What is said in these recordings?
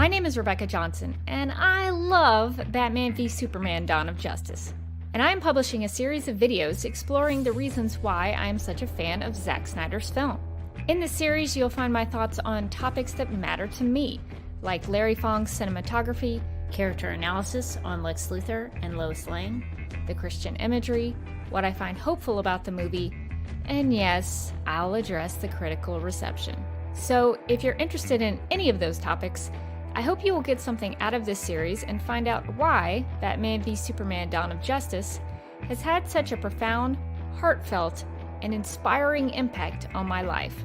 My name is Rebecca Johnson, and I love Batman v Superman: Dawn of Justice. And I am publishing a series of videos exploring the reasons why I am such a fan of Zack Snyder's film. In this series, you'll find my thoughts on topics that matter to me, like Larry Fong's cinematography, character analysis on Lex Luthor and Lois Lane, the Christian imagery, what I find hopeful about the movie, and yes, I'll address the critical reception. So if you're interested in any of those topics, I hope you will get something out of this series and find out why Batman v Superman: Dawn of Justice has had such a profound, heartfelt, and inspiring impact on my life.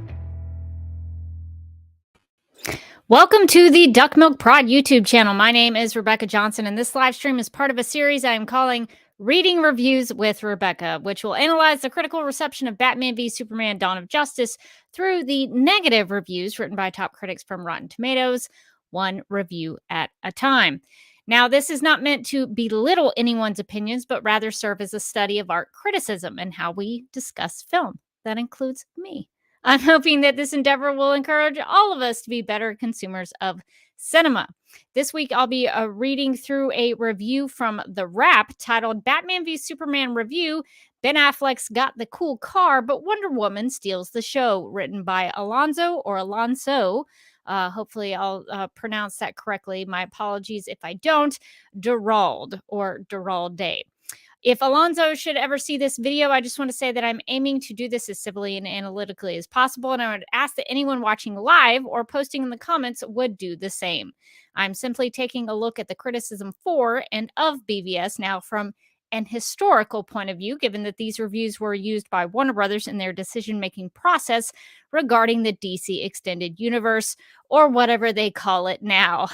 Welcome to the Duck Milk Prod YouTube channel. My name is Rebecca Johnson, and this live stream is part of a series I am calling Reading Reviews with Rebecca, which will analyze the critical reception of Batman v Superman: Dawn of Justice through the negative reviews written by top critics from Rotten Tomatoes, one review at a time. Now, this is not meant to belittle anyone's opinions, but rather serve as a study of art criticism and how we discuss film. That includes me. I'm hoping that this endeavor will encourage all of us to be better consumers of cinema. This week, I'll be reading through a review from The Wrap titled Batman v Superman Review, Ben Affleck's Got the Cool Car, but Wonder Woman Steals the Show, written by Alonso or Alonso. Hopefully I'll pronounce that correctly. My apologies if I don't. Duralde or Duralde. If Alonso should ever see this video, I just want to say that I'm aiming to do this as civilly and analytically as possible, and I would ask that anyone watching live or posting in the comments would do the same. I'm simply taking a look at the criticism for and of BVS now from an historical point of view, given that these reviews were used by Warner Brothers in their decision-making process regarding the DC Extended Universe, or whatever they call it now.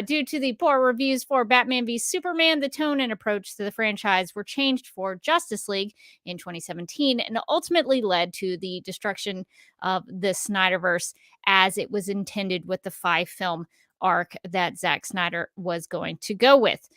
Due to the poor reviews for Batman v Superman, the tone and approach to the franchise were changed for Justice League in 2017 and ultimately led to the destruction of the Snyderverse as it was intended with the 5-film arc that Zack Snyder was going to go with.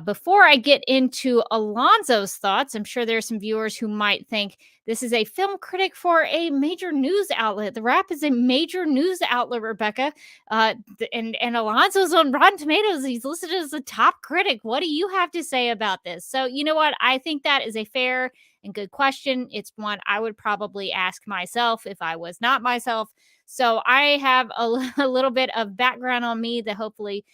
Before I get into Alonso's thoughts, I'm sure there are some viewers who might think this is a film critic for a major news outlet. The Wrap is a major news outlet, Rebecca. And Alonso's on Rotten Tomatoes. He's listed as a top critic. What do you have to say about this? So, you know what? I think that is a fair and good question. It's one I would probably ask myself if I was not myself. So I have a little bit of background on me that hopefully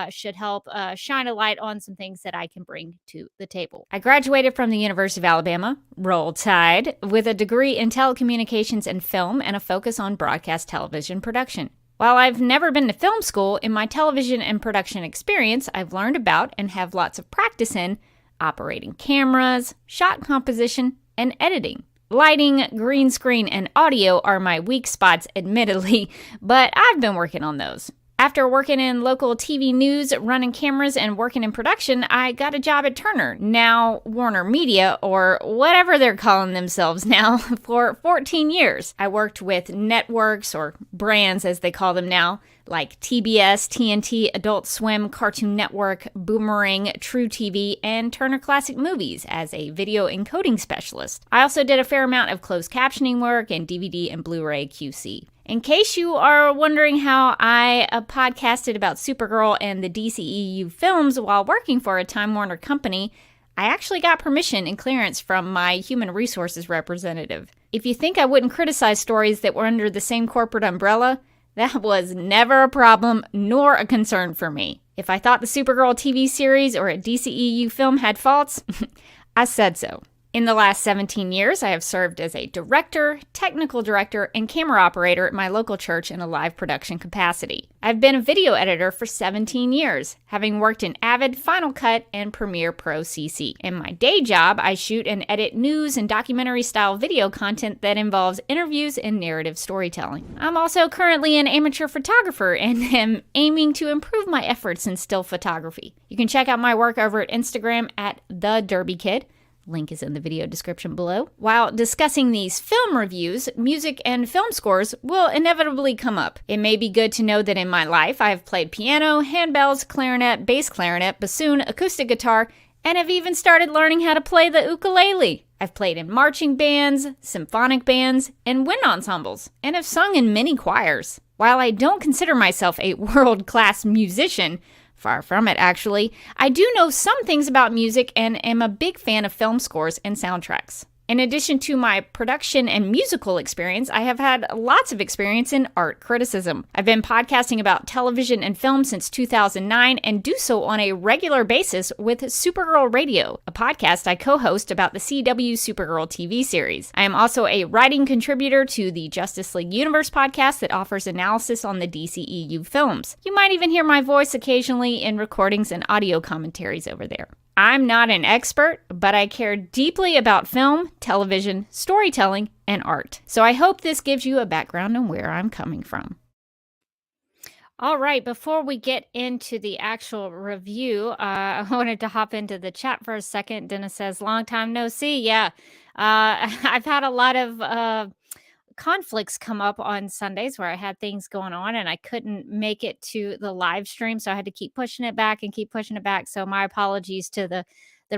should help shine a light on some things that I can bring to the table. I graduated from the University of Alabama, Roll Tide, with a degree in telecommunications and film and a focus on broadcast television production. While I've never been to film school, in my television and production experience, I've learned about and have lots of practice in operating cameras, shot composition, and editing. Lighting, green screen, and audio are my weak spots, admittedly, but I've been working on those. After working in local TV news, running cameras, and working in production, I got a job at Turner, now Warner Media, or whatever they're calling themselves now, for 14 years. I worked with networks, or brands as they call them now, like TBS, TNT, Adult Swim, Cartoon Network, Boomerang, True TV, and Turner Classic Movies as a video encoding specialist. I also did a fair amount of closed captioning work and DVD and Blu-ray QC. In case you are wondering how I podcasted about Supergirl and the DCEU films while working for a Time Warner company, I actually got permission and clearance from my human resources representative. If you think I wouldn't criticize stories that were under the same corporate umbrella, that was never a problem nor a concern for me. If I thought the Supergirl TV series or a DCEU film had faults, I said so. In the last 17 years, I have served as a director, technical director, and camera operator at my local church in a live production capacity. I've been a video editor for 17 years, having worked in Avid, Final Cut, and Premiere Pro CC. In my day job, I shoot and edit news and documentary-style video content that involves interviews and narrative storytelling. I'm also currently an amateur photographer and am aiming to improve my efforts in still photography. You can check out my work over at Instagram at @TheDerbyKid. Link is in the video description below. While discussing these film reviews, music and film scores will inevitably come up. It may be good to know that in my life, I have played piano, handbells, clarinet, bass clarinet, bassoon, acoustic guitar, and have even started learning how to play the ukulele. I've played in marching bands, symphonic bands, and wind ensembles, and have sung in many choirs. While I don't consider myself a world-class musician, far from it actually, I do know some things about music and am a big fan of film scores and soundtracks. In addition to my production and musical experience, I have had lots of experience in art criticism. I've been podcasting about television and film since 2009 and do so on a regular basis with Supergirl Radio, a podcast I co-host about the CW Supergirl TV series. I am also a writing contributor to the Justice League Universe podcast that offers analysis on the DCEU films. You might even hear my voice occasionally in recordings and audio commentaries over there. I'm not an expert, but I care deeply about film, television, storytelling, and art. So I hope this gives you a background on where I'm coming from. All right, before we get into the actual review, I wanted to hop into the chat for a second. Dennis says, long time no see. Yeah, I've had a lot of conflicts come up on Sundays where I had things going on and I couldn't make it to the live stream. So I had to keep pushing it back and keep pushing it back. So my apologies to the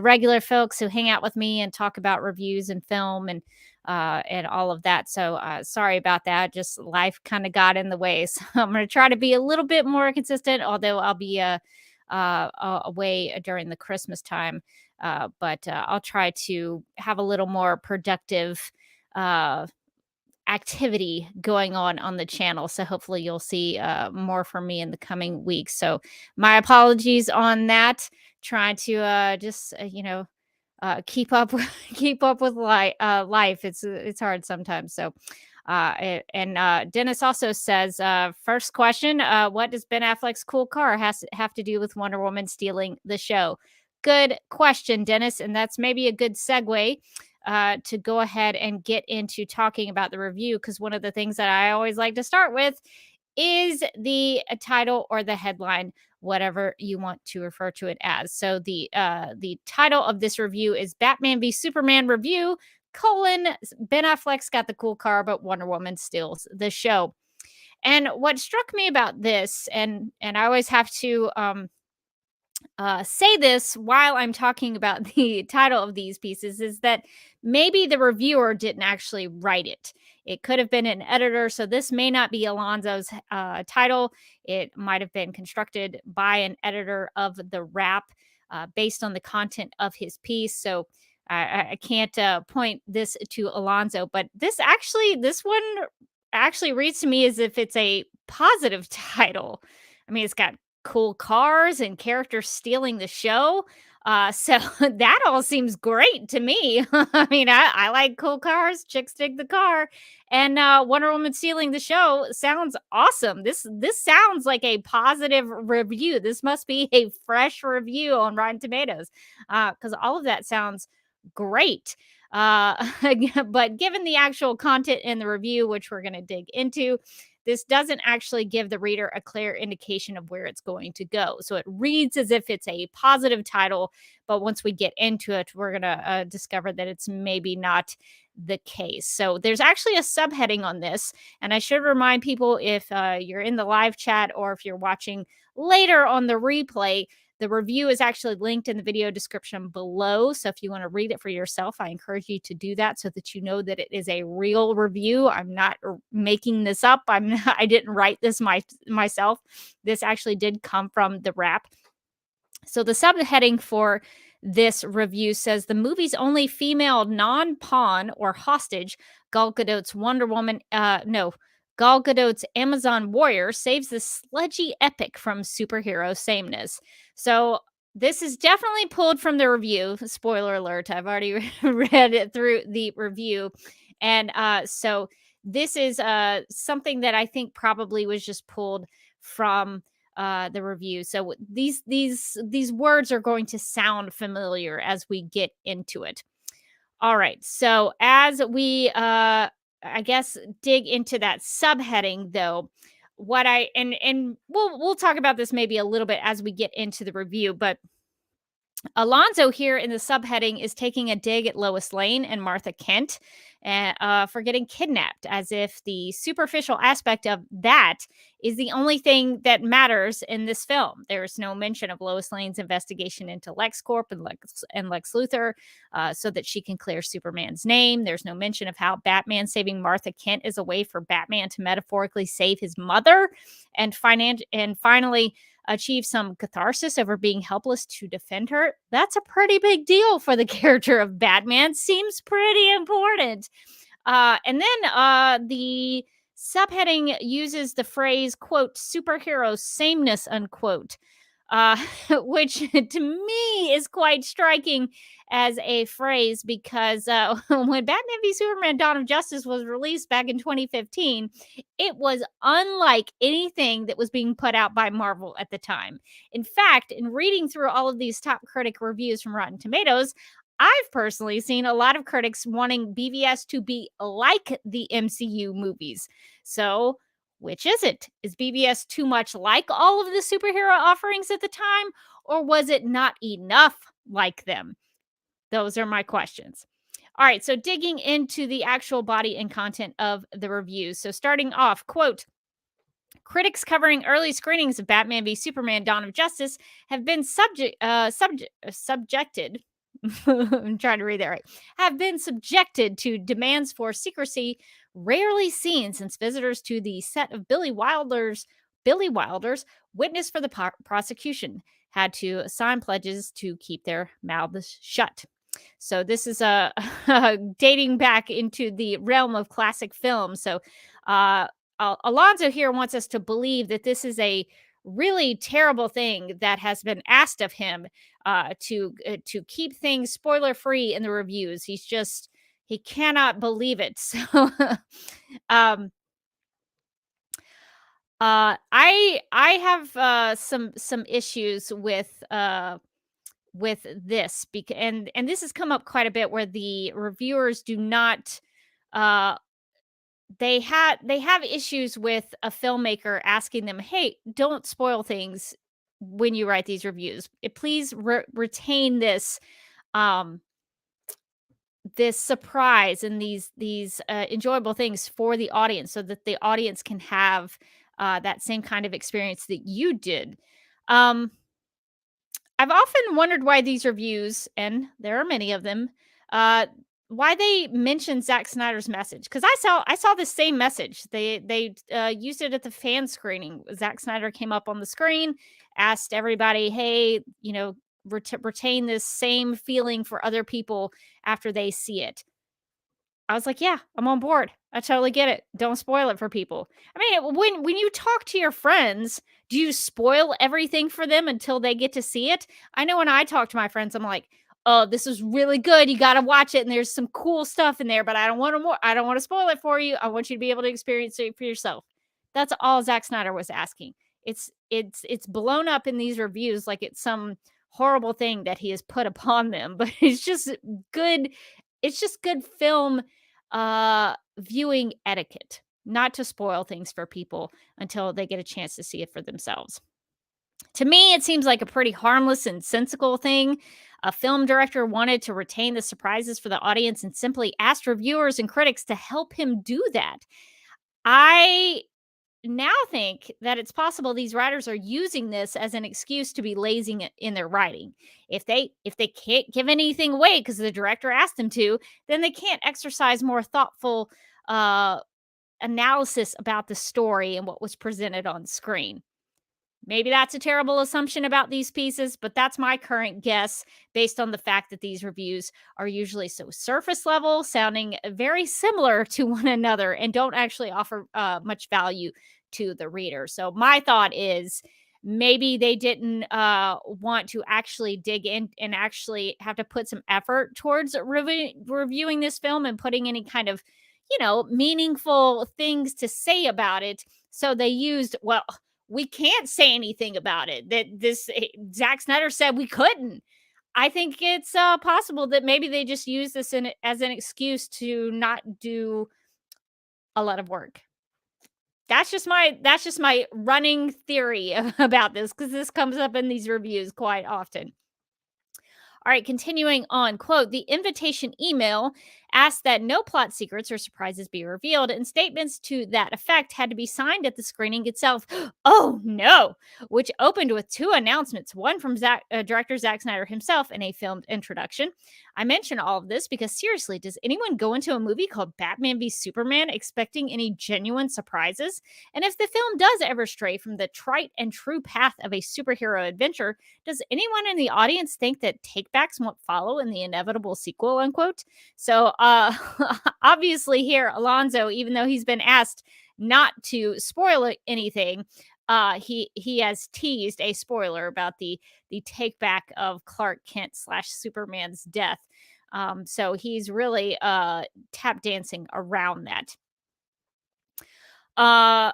regular folks who hang out with me and talk about reviews and film and all of that. So sorry about that. Just life kind of got in the way. So I'm going to try to be a little bit more consistent, although I'll be away during the Christmas time. But I'll try to have a little more productive activity going on the channel. So hopefully you'll see more from me in the coming weeks. So my apologies on that. Trying to keep up keep up with life. It's hard sometimes. So and Dennis also says, first question, what does Ben Affleck's cool car have to do with Wonder Woman stealing the show? Good question, Dennis, and that's maybe a good segue to go ahead and get into talking about the review, because one of the things that I always like to start with is the title or the headline, whatever you want to refer to it as. So the title of this review is Batman v Superman Review, Ben Affleck's got the cool car, but Wonder Woman steals the show. And what struck me about this, and I always have to say this while I'm talking about the title of these pieces, is that maybe the reviewer didn't actually write it. It could have been an editor, so this may not be Alonso's title. It might have been constructed by an editor of the wrap based on the content of his piece. So I can't point this to Alonso, but this one actually reads to me as if it's a positive title. I mean, it's got cool cars and characters stealing the show. So that all seems great to me. I mean, I like cool cars. Chicks dig the car. And Wonder Woman stealing the show sounds awesome. This sounds like a positive review. This must be a fresh review on Rotten Tomatoes, because all of that sounds great. But given the actual content in the review, which we're going to dig into, this doesn't actually give the reader a clear indication of where it's going to go. So it reads as if it's a positive title, but once we get into it, we're going to discover that it's maybe not the case. So there's actually a subheading on this. And I should remind people, if you're in the live chat or if you're watching later on the replay, the review is actually linked in the video description below. So if you want to read it for yourself, I encourage you to do that so that you know that it is a real review. I'm not making this up. I didn't write this myself. This actually did come from the wrap. So the subheading for this review says the movie's only female non-pawn or hostage, Gal Gadot's Gal Gadot's Amazon warrior, saves the sludgy epic from superhero sameness. So this is definitely pulled from the review. Spoiler alert, I've already read it through the review. And so this is something that I think probably was just pulled from the review. So these words are going to sound familiar as we get into it. All right. So as we I guess dig into that subheading, though, and we'll talk about this maybe a little bit as we get into the review, but Alonso here in the subheading is taking a dig at Lois Lane and Martha Kent. for getting kidnapped, as if the superficial aspect of that is the only thing that matters in this film. There's no mention of Lois Lane's investigation into LexCorp and Lex Luthor, so that she can clear Superman's name. There's no mention of how Batman saving Martha Kent is a way for Batman to metaphorically save his mother and finally achieve some catharsis over being helpless to defend her. That's a pretty big deal for the character of Batman. Seems pretty important. And then the subheading uses the phrase, quote, superhero sameness, unquote, which to me is quite striking as a phrase because when Batman v Superman Dawn of Justice was released back in 2015, it was unlike anything that was being put out by Marvel at the time. In fact, in reading through all of these top critic reviews from Rotten Tomatoes, I've personally seen a lot of critics wanting BVS to be like the MCU movies. So, which is it? Is BVS too much like all of the superhero offerings at the time, or was it not enough like them? Those are my questions. All right, so digging into the actual body and content of the reviews. So starting off, quote, critics covering early screenings of Batman v Superman Dawn of Justice have been subjected I'm trying to read that right. Have been subjected to demands for secrecy rarely seen since visitors to the set of Billy Wilder's witness for the prosecution had to sign pledges to keep their mouths shut. So this is dating back into the realm of classic films. So Alonso here wants us to believe that this is a really terrible thing that has been asked of him to keep things spoiler free in the reviews. He cannot believe it. So um I have some issues with this because and this has come up quite a bit where the reviewers do not they have issues with a filmmaker asking them, "Hey, don't spoil things when you write these reviews. Please retain um this surprise and these enjoyable things for the audience so that the audience can have that same kind of experience that you did." Um I've often wondered why these reviews, and there are many of them, uh, why they mention Zack Snyder's message. Because I saw the same message. They used it at the fan screening. Zack Snyder came up on the screen, asked everybody, "Hey, retain this same feeling for other people after they see it." I was like, "Yeah, I'm on board. I totally get it. Don't spoil it for people." I mean, when you talk to your friends, do you spoil everything for them until they get to see it? I know when I talk to my friends, I'm like, "Oh, this is really good. You got to watch it, and there's some cool stuff in there, but I don't want to spoil it for you. I want you to be able to experience it for yourself." That's all Zack Snyder was asking. It's blown up in these reviews like it's some horrible thing that he has put upon them, but good it's just good film viewing etiquette, not to spoil things for people until they get a chance to see it for themselves. To me, it seems like a pretty harmless and sensible thing. A film director wanted to retain the surprises for the audience and simply asked reviewers and critics to help him do that. I now think that it's possible these writers are using this as an excuse to be lazy in their writing. If they can't give anything away because the director asked them to, then they can't exercise more thoughtful uh, analysis about the story and what was presented on screen. Maybe that's a terrible assumption about these pieces, but that's my current guess based on the fact that these reviews are usually so surface level, sounding very similar to one another, and don't actually offer much value to the reader. So, my thought is maybe they didn't want to actually dig in and actually have to put some effort towards reviewing this film and putting any kind of, meaningful things to say about it. So, they used, well, we can't say anything about it. That Zack Snyder said we couldn't. I think it's possible that maybe they just use this as an excuse to not do a lot of work. That's just my running theory about this because this comes up in these reviews quite often. All right, continuing on, quote, the invitation email asked that no plot secrets or surprises be revealed, and statements to that effect had to be signed at the screening itself. Oh no! Which opened with two announcements, one from director Zack Snyder himself in a filmed introduction. I mention all of this because seriously, does anyone go into a movie called Batman v Superman expecting any genuine surprises? And if the film does ever stray from the trite and true path of a superhero adventure, does anyone in the audience think that takebacks won't follow in the inevitable sequel, unquote? So, obviously here, Alonso, even though he's been asked not to spoil anything, he has teased a spoiler about the take back of Clark Kent slash Superman's death. So he's really tap dancing around that. And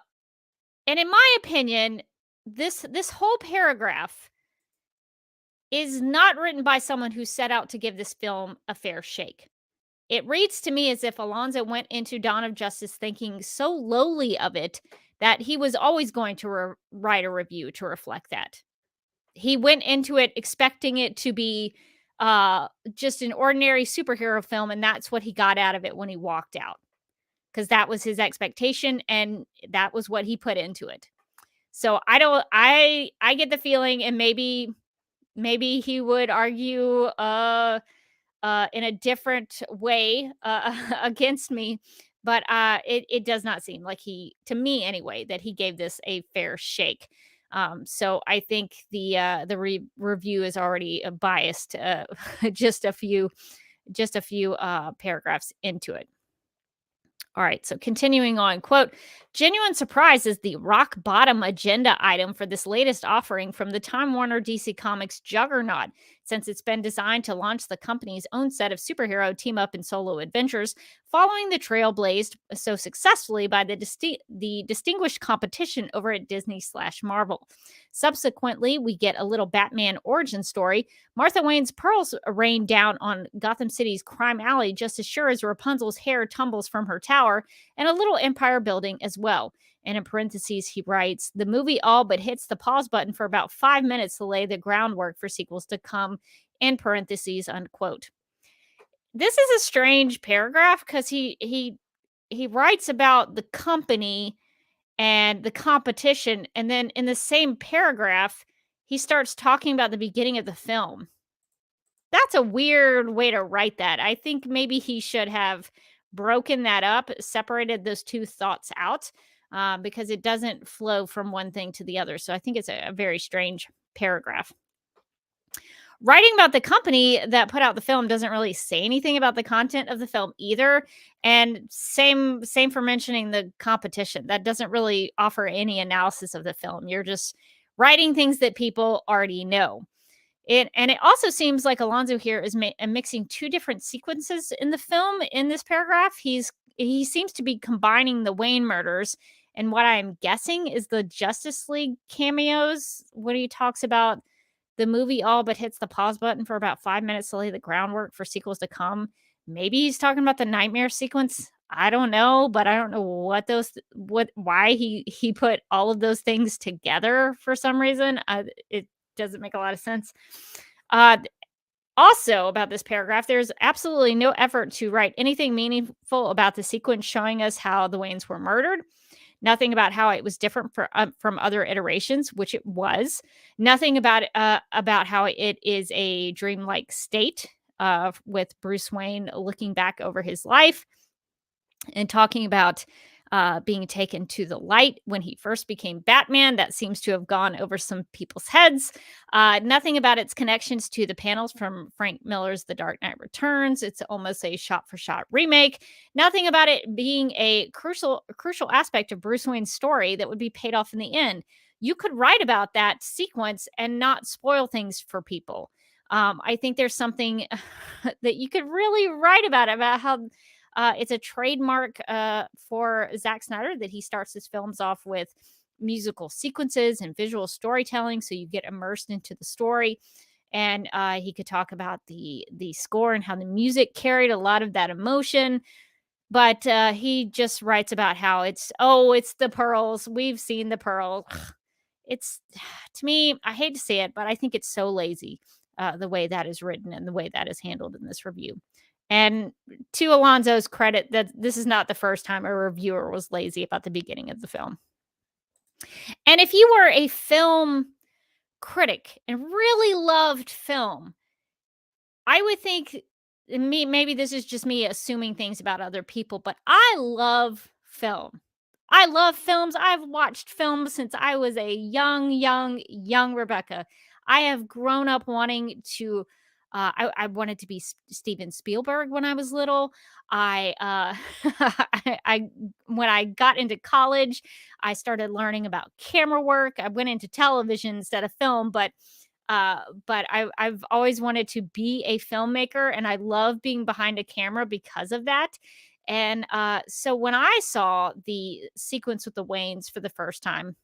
in my opinion, this whole paragraph is not written by someone who set out to give this film a fair shake. It reads to me as if Alonso went into Dawn of Justice thinking so lowly of it that he was always going to write a review to reflect that. He went into it expecting it to be just an ordinary superhero film, and that's what he got out of it when he walked out. Because that was his expectation, and that was what he put into it. So I get the feeling, and maybe he would argue in a different way against me, but it does not seem like to me anyway, that he gave this a fair shake. So I think the review is already biased just a few paragraphs into it. All right, so continuing on, quote, genuine surprise is the rock bottom agenda item for this latest offering from the Time Warner DC Comics juggernaut, since it's been designed to launch the company's own set of superhero team up and solo adventures, following the trail blazed so successfully by the distinguished competition over at Disney/Marvel. Subsequently, we get a little Batman origin story. Martha Wayne's pearls rain down on Gotham City's crime alley just as sure as Rapunzel's hair tumbles from her tower, and a little empire building as well. And in parentheses, he writes, the movie all but hits the pause button for about 5 minutes to lay the groundwork for sequels to come, in parentheses, unquote. This is a strange paragraph because he writes about the company and the competition, and then in the same paragraph, he starts talking about the beginning of the film. That's a weird way to write that. I think maybe he should have broken that up, separated those two thoughts out, because it doesn't flow from one thing to the other. So I think it's a very strange paragraph. Writing about the company that put out the film doesn't really say anything about the content of the film either. And same for mentioning the competition. That doesn't really offer any analysis of the film. You're just writing things that people already know. It also seems like Alonso here is mixing two different sequences in the film in this paragraph. He seems to be combining the Wayne murders and what I'm guessing is the Justice League cameos when he talks about the movie all but hits the pause button for about 5 minutes to lay the groundwork for sequels to come. Maybe he's talking about the nightmare sequence. I don't know, but I don't know why he put all of those things together for some reason. It doesn't make a lot of sense. Also about this paragraph, there's absolutely no effort to write anything meaningful about the sequence showing us how the Waynes were murdered. Nothing about how it was different from other iterations, which it was. Nothing about how it is a dreamlike state with Bruce Wayne looking back over his life and talking about being taken to the light when he first became Batman. That seems to have gone over some people's heads. Nothing about its connections to the panels from Frank Miller's The Dark Knight Returns. It's almost a shot-for-shot remake. Nothing about it being a crucial aspect of Bruce Wayne's story that would be paid off in the end. You could write about that sequence and not spoil things for people. I think there's something that you could really write about how it's a trademark for Zack Snyder that he starts his films off with musical sequences and visual storytelling, so you get immersed into the story. And he could talk about the score and how the music carried a lot of that emotion. But he just writes about how it's the pearls. We've seen the pearls. It's, to me, I hate to say it, but I think it's so lazy the way that is written and the way that is handled in this review. And to Alonso's credit, that this is not the first time a reviewer was lazy about the beginning of the film. And if you were a film critic and really loved film, I would think maybe this is just me assuming things about other people, but I love film. I love films. I've watched films since I was a young Rebecca. I have grown up wanting to. I wanted to be Steven Spielberg when I was little. I when I got into college, I started learning about camera work. I went into television instead of film, but I've always wanted to be a filmmaker, and I love being behind a camera because of that. And so when I saw the sequence with the Waynes for the first time,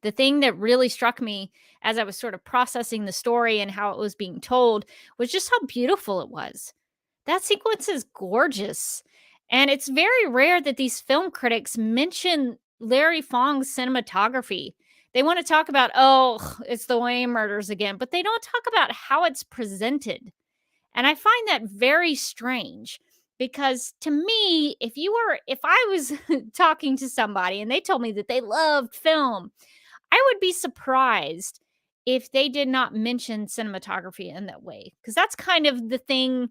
the thing that really struck me as I was sort of processing the story and how it was being told was just how beautiful it was. That sequence is gorgeous. And it's very rare that these film critics mention Larry Fong's cinematography. They want to talk about, oh, it's the Wayne murders again, but they don't talk about how it's presented. And I find that very strange because to me, if I was talking to somebody and they told me that they loved film, I would be surprised if they did not mention cinematography in that way. Because that's kind of the thing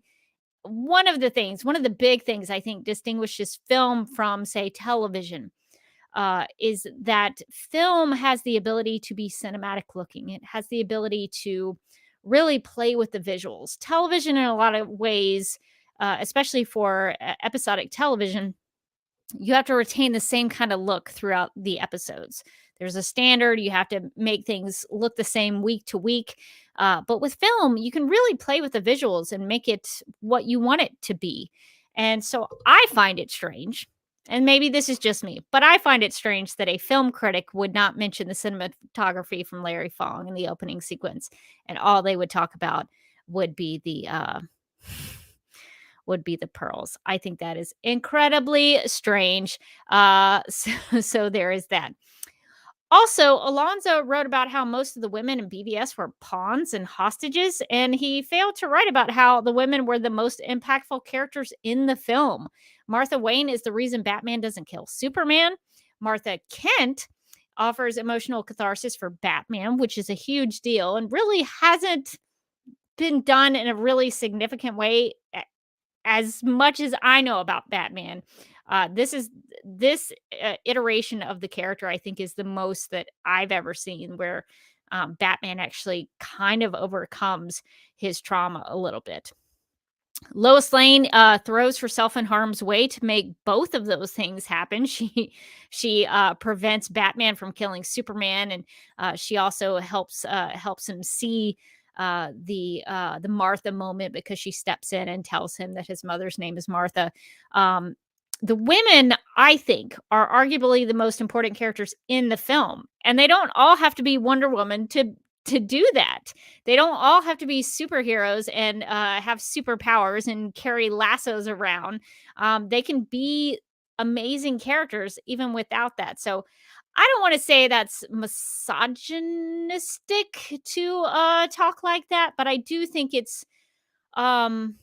one of the big things I think distinguishes film from, say, television, is that film has the ability to be cinematic looking. It has the ability to really play with the visuals. Television, in a lot of ways, especially for episodic television, you have to retain the same kind of look throughout the episodes. There's a standard. You have to make things look the same week to week. But with film, you can really play with the visuals and make it what you want it to be. And so I find it strange, and maybe this is just me, but I find it strange that a film critic would not mention the cinematography from Larry Fong in the opening sequence, and all they would talk about would be the pearls. I think that is incredibly strange. So there is that. Also, Alonso wrote about how most of the women in BVS were pawns and hostages, and he failed to write about how the women were the most impactful characters in the film. Martha Wayne is the reason Batman doesn't kill Superman. Martha Kent offers emotional catharsis for Batman, which is a huge deal and really hasn't been done in a really significant way as much as I know about Batman. This iteration of the character, I think, is the most that I've ever seen where Batman actually kind of overcomes his trauma a little bit. Lois Lane throws herself in harm's way to make both of those things happen. She prevents Batman from killing Superman, and she also helps him see the Martha moment because she steps in and tells him that his mother's name is Martha. The women, I think, are arguably the most important characters in the film, and they don't all have to be Wonder Woman to do that. They don't all have to be superheroes and have superpowers and carry lassos around. They can be amazing characters even without that. So I don't want to say that's misogynistic to talk like that, but I do think um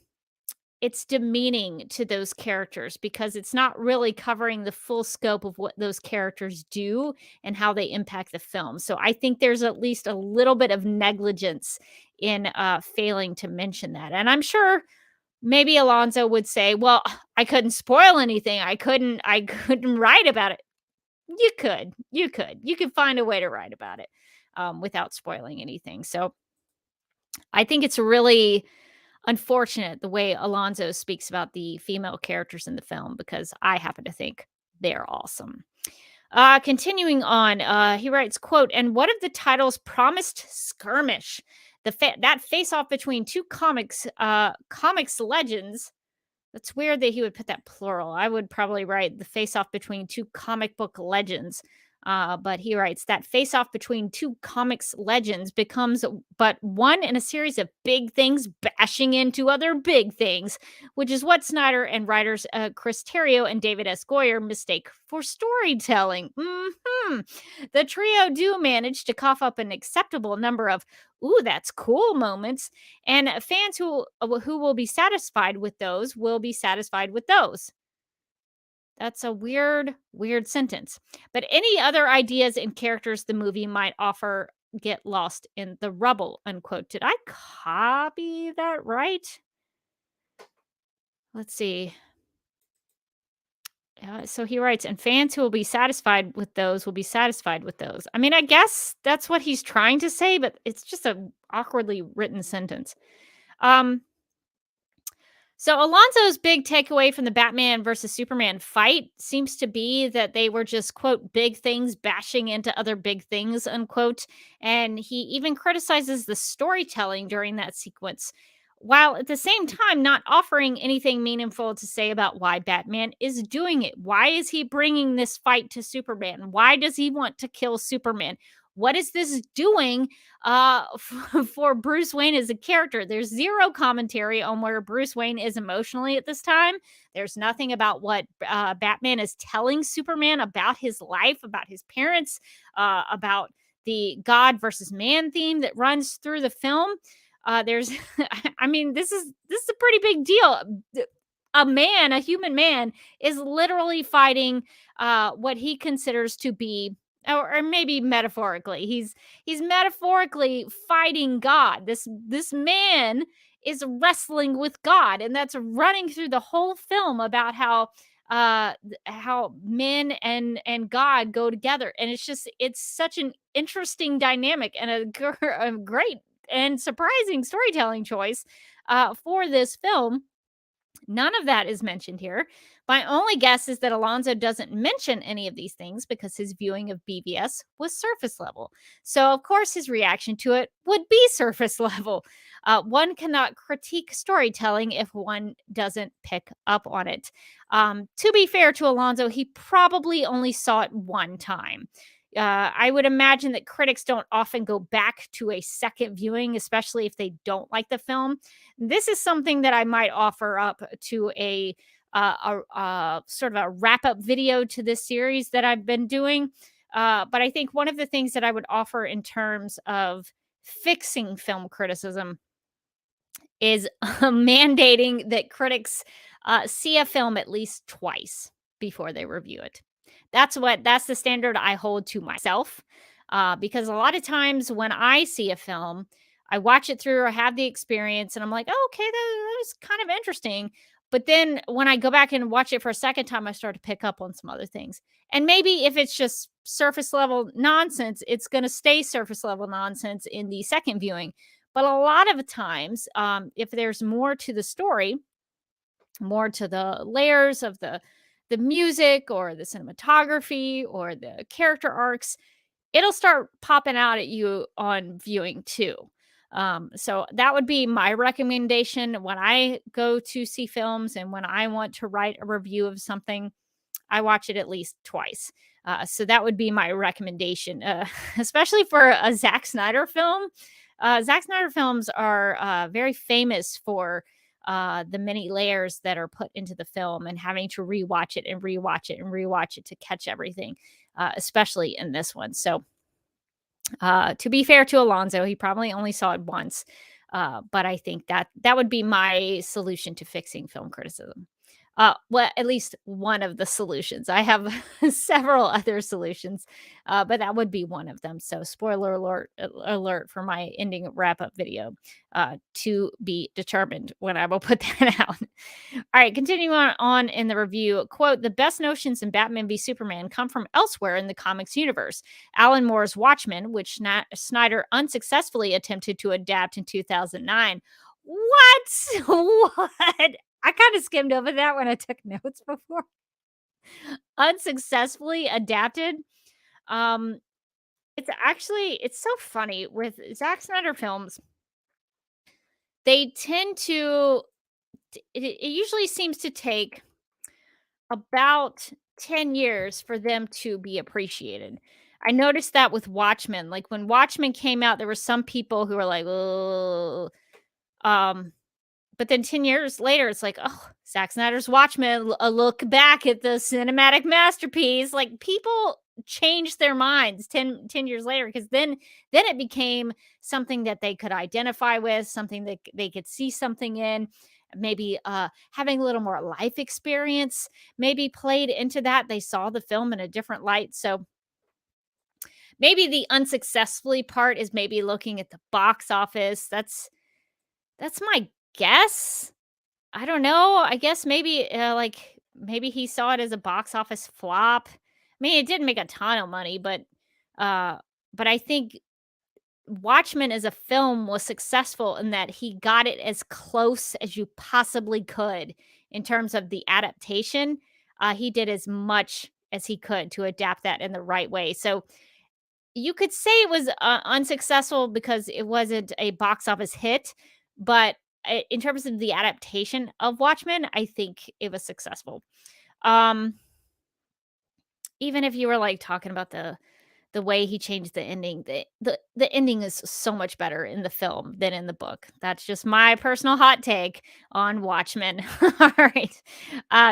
it's demeaning to those characters because it's not really covering the full scope of what those characters do and how they impact the film. So I think there's at least a little bit of negligence in failing to mention that. And I'm sure maybe Alonso would say, "Well, I couldn't spoil anything. I couldn't write about it." You could find a way to write about it without spoiling anything. So I think it's really unfortunate the way Alonso speaks about the female characters in the film because I happen to think they're awesome. Continuing on, he writes, quote, "And what of the title's promised skirmish? That face-off between two comics legends." That's weird that he would put that plural. I would probably write the face-off between two comic book legends. But he writes that face off between two comics legends becomes but one in a series of big things bashing into other big things, which is what Snyder and writers Chris Terrio and David S. Goyer mistake for storytelling. The trio do manage to cough up an acceptable number of "ooh, that's cool" moments, and fans who will be satisfied with those will be satisfied with those. That's a weird, weird sentence. But any other ideas and characters the movie might offer get lost in the rubble, unquote. Did I copy that right? Let's see. So he writes, and fans who will be satisfied with those will be satisfied with those. I mean, I guess that's what he's trying to say, but it's just a awkwardly written sentence. Um, So Alonso's big takeaway from the Batman versus Superman fight seems to be that they were just quote big things bashing into other big things unquote, and he even criticizes the storytelling during that sequence, while at the same time not offering anything meaningful to say about why Batman is doing it. Why is he bringing this fight to Superman? Why does he want to kill Superman? What is this doing for Bruce Wayne as a character? There's zero commentary on where Bruce Wayne is emotionally at this time. There's nothing about what Batman is telling Superman about his life, about his parents, about the God versus man theme that runs through the film. There's, I mean, this is a pretty big deal. A man, a human man, is literally fighting what he considers to be, or maybe metaphorically, he's metaphorically fighting God. This man is wrestling with God, and that's running through the whole film about how men and God go together, and it's such an interesting dynamic and a great and surprising storytelling choice for this film. None of that is mentioned here. My only guess is that Alonso doesn't mention any of these things because his viewing of BVS was surface level. So, of course, his reaction to it would be surface level. One cannot critique storytelling if one doesn't pick up on it. To be fair to Alonso, he probably only saw it one time. I would imagine that critics don't often go back to a second viewing, especially if they don't like the film. This is something that I might offer up to a sort of a wrap up video to this series that I've been doing. But I think one of the things that I would offer in terms of fixing film criticism is mandating that critics see a film at least twice before they review it. That's the standard I hold to myself, because a lot of times when I see a film, I watch it through or have the experience, and I'm like, oh, okay, that was kind of interesting. But then when I go back and watch it for a second time, I start to pick up on some other things. And maybe if it's just surface level nonsense, it's going to stay surface level nonsense in the second viewing. But a lot of the times, if there's more to the story, more to the layers of the music or the cinematography or the character arcs, it'll start popping out at you on viewing too. So that would be my recommendation when I go to see films and when I want to write a review of something. I watch it at least twice. So that would be my recommendation, especially for a Zack Snyder film. Zack Snyder films are very famous for the many layers that are put into the film and having to rewatch it and rewatch it and rewatch it to catch everything, especially in this one. So, to be fair to Alonso, he probably only saw it once, but I think that would be my solution to fixing film criticism. Well, at least one of the solutions. I have several other solutions, but that would be one of them. So, spoiler alert for my ending wrap up video, to be determined when I will put that out. All right, continuing on in the review. Quote: the best notions in Batman v Superman come from elsewhere in the comics universe. Alan Moore's Watchmen, which Snyder unsuccessfully attempted to adapt in 2009. What? What? I kind of skimmed over that when I took notes before. Unsuccessfully adapted. Um, it's so funny with Zack Snyder films. They tend to it usually seems to take about 10 years for them to be appreciated. I noticed that with Watchmen. Like when Watchmen came out, there were some people who were like, oh, um, but then 10 years later, it's like, oh, Zack Snyder's Watchmen, a look back at the cinematic masterpiece. Like people changed their minds ten years later because then it became something that they could identify with, something that they could see something in. Maybe having a little more life experience maybe played into that. They saw the film in a different light. So maybe the unsuccessfully part is maybe looking at the box office. That's my guess. I don't know. I guess maybe, like, maybe he saw it as a box office flop. I mean, it didn't make a ton of money, uh, but I think Watchmen as a film was successful in that he got it as close as you possibly could in terms of the adaptation. He did as much as he could to adapt that in the right way. So you could say it was unsuccessful because it wasn't a box office hit, but in terms of the adaptation of Watchmen, I think it was successful. Um, even if you were like talking about the way he changed the ending, the ending is so much better in the film than in the book. That's just my personal hot take on Watchmen. All right.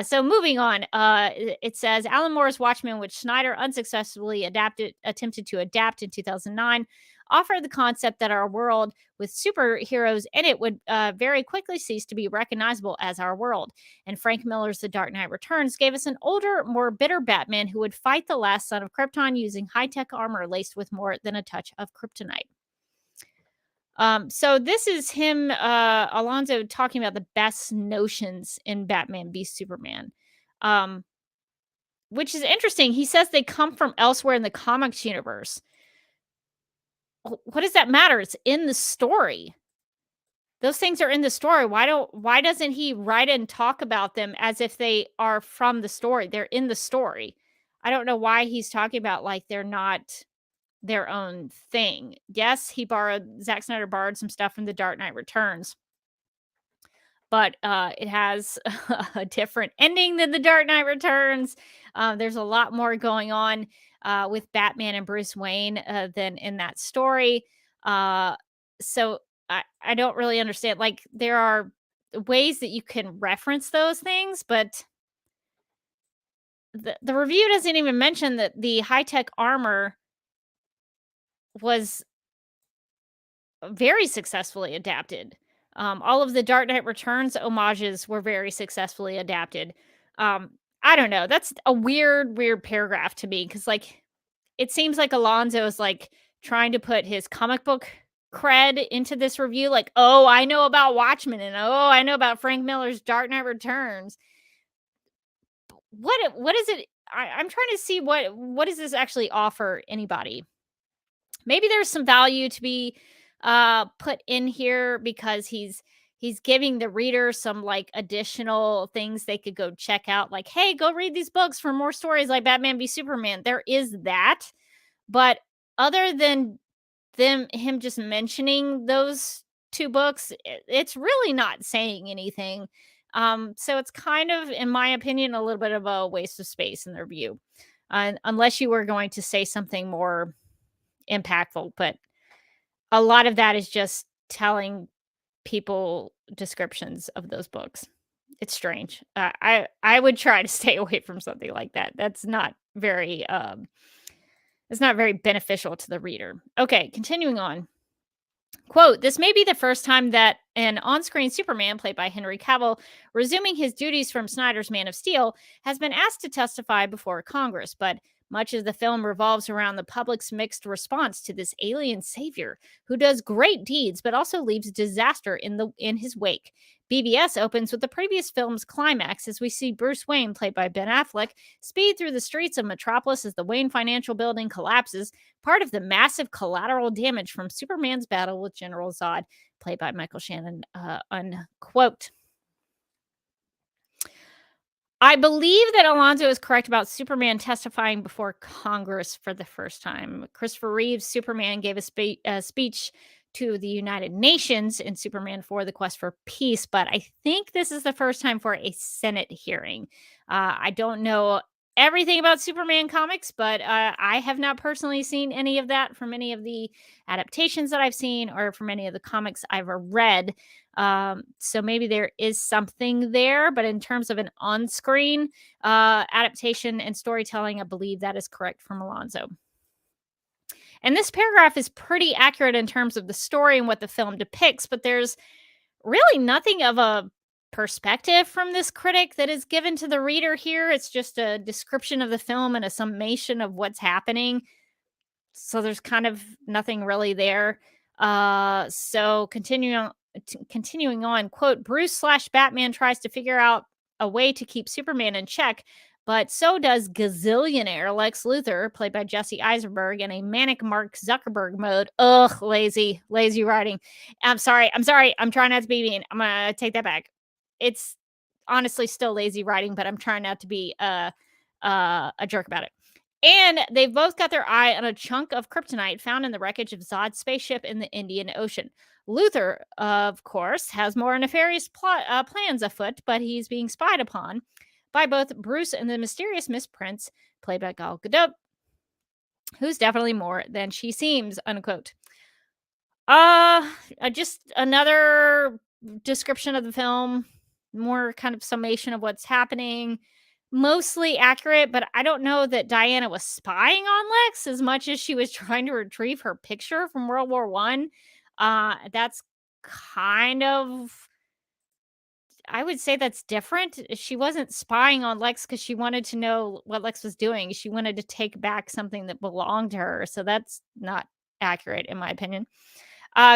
So moving on, it says Alan Moore's Watchmen, which Snyder unsuccessfully attempted to adapt in 2009, offered the concept that our world with superheroes in it would very quickly cease to be recognizable as our world. And Frank Miller's The Dark Knight Returns gave us an older, more bitter Batman who would fight the last son of Krypton using high-tech armor laced with more than a touch of kryptonite. So this is him, Alonso, talking about the best notions in Batman v Superman, um, which is interesting. He says they come from elsewhere in the comics universe. What does that matter? It's in the story. Those things are in the story. Why doesn't he write and talk about them as if they are from the story? They're in the story. I don't know why he's talking about like they're not their own thing. Yes, Zack Snyder borrowed some stuff from The Dark Knight Returns, but it has a different ending than The Dark Knight Returns. There's a lot more going on with Batman and Bruce Wayne than in that story. So I don't really understand. Like, there are ways that you can reference those things, but the review doesn't even mention that the high tech armor was very successfully adapted. All of the Dark Knight Returns homages were very successfully adapted. Um, I don't know. That's a weird paragraph to me because, like, it seems like Alonso is like trying to put his comic book cred into this review. Like, oh, I know about Watchmen, and oh, I know about Frank Miller's Dark Knight Returns. What is it? I'm trying to see what does this actually offer anybody? Maybe there's some value to be put in here because he's giving the reader some like additional things they could go check out, like, hey, go read these books for more stories like Batman v Superman. There is that, but other than him just mentioning those two books, it's really not saying anything. So it's kind of, in my opinion, a little bit of a waste of space in the review, unless you were going to say something more impactful. But a lot of that is just telling people descriptions of those books. It's strange. I would try to stay away from something like that. It's not very beneficial to the reader. Okay, continuing on. Quote, this may be the first time that an on-screen Superman, played by Henry Cavill, resuming his duties from Snyder's Man of Steel, has been asked to testify before Congress, but much of the film revolves around the public's mixed response to this alien savior who does great deeds but also leaves disaster in his wake. BBS opens with the previous film's climax as we see Bruce Wayne, played by Ben Affleck, speed through the streets of Metropolis as the Wayne Financial Building collapses, part of the massive collateral damage from Superman's battle with General Zod, played by Michael Shannon, unquote. I believe that Alonso is correct about Superman testifying before Congress for the first time. Christopher Reeve's Superman gave a speech to the United Nations in Superman 4, The Quest for Peace, but I think this is the first time for a Senate hearing. I don't know everything about Superman comics, but I have not personally seen any of that from any of the adaptations that I've seen or from any of the comics I've read. So maybe there is something there, but in terms of an on-screen adaptation and storytelling, I believe that is correct from Alonso. And this paragraph is pretty accurate in terms of the story and what the film depicts, but there's really nothing of a perspective from this critic that is given to the reader here. It's just a description of the film and a summation of what's happening. So there's kind of nothing really there. So continuing on, quote, Bruce slash Batman tries to figure out a way to keep Superman in check, but so does gazillionaire Lex Luthor, played by Jesse Eisenberg, in a manic Mark Zuckerberg mode. Ugh, lazy writing. I'm sorry. I'm trying not to be mean. I'm gonna take that back. It's honestly still lazy writing, but I'm trying not to be a jerk about it. And they've both got their eye on a chunk of kryptonite found in the wreckage of Zod's spaceship in the Indian Ocean. Luthor, of course, has more nefarious plans afoot, but he's being spied upon by both Bruce and the mysterious Miss Prince, played by Gal Gadot, who's definitely more than she seems, unquote. Just another description of the film, more kind of summation of what's happening. Mostly accurate, but I don't know that Diana was spying on Lex as much as she was trying to retrieve her picture from World War One. That's kind of, I would say that's different. She wasn't spying on Lex because she wanted to know what Lex was doing. She wanted to take back something that belonged to her. So that's not accurate, in my opinion.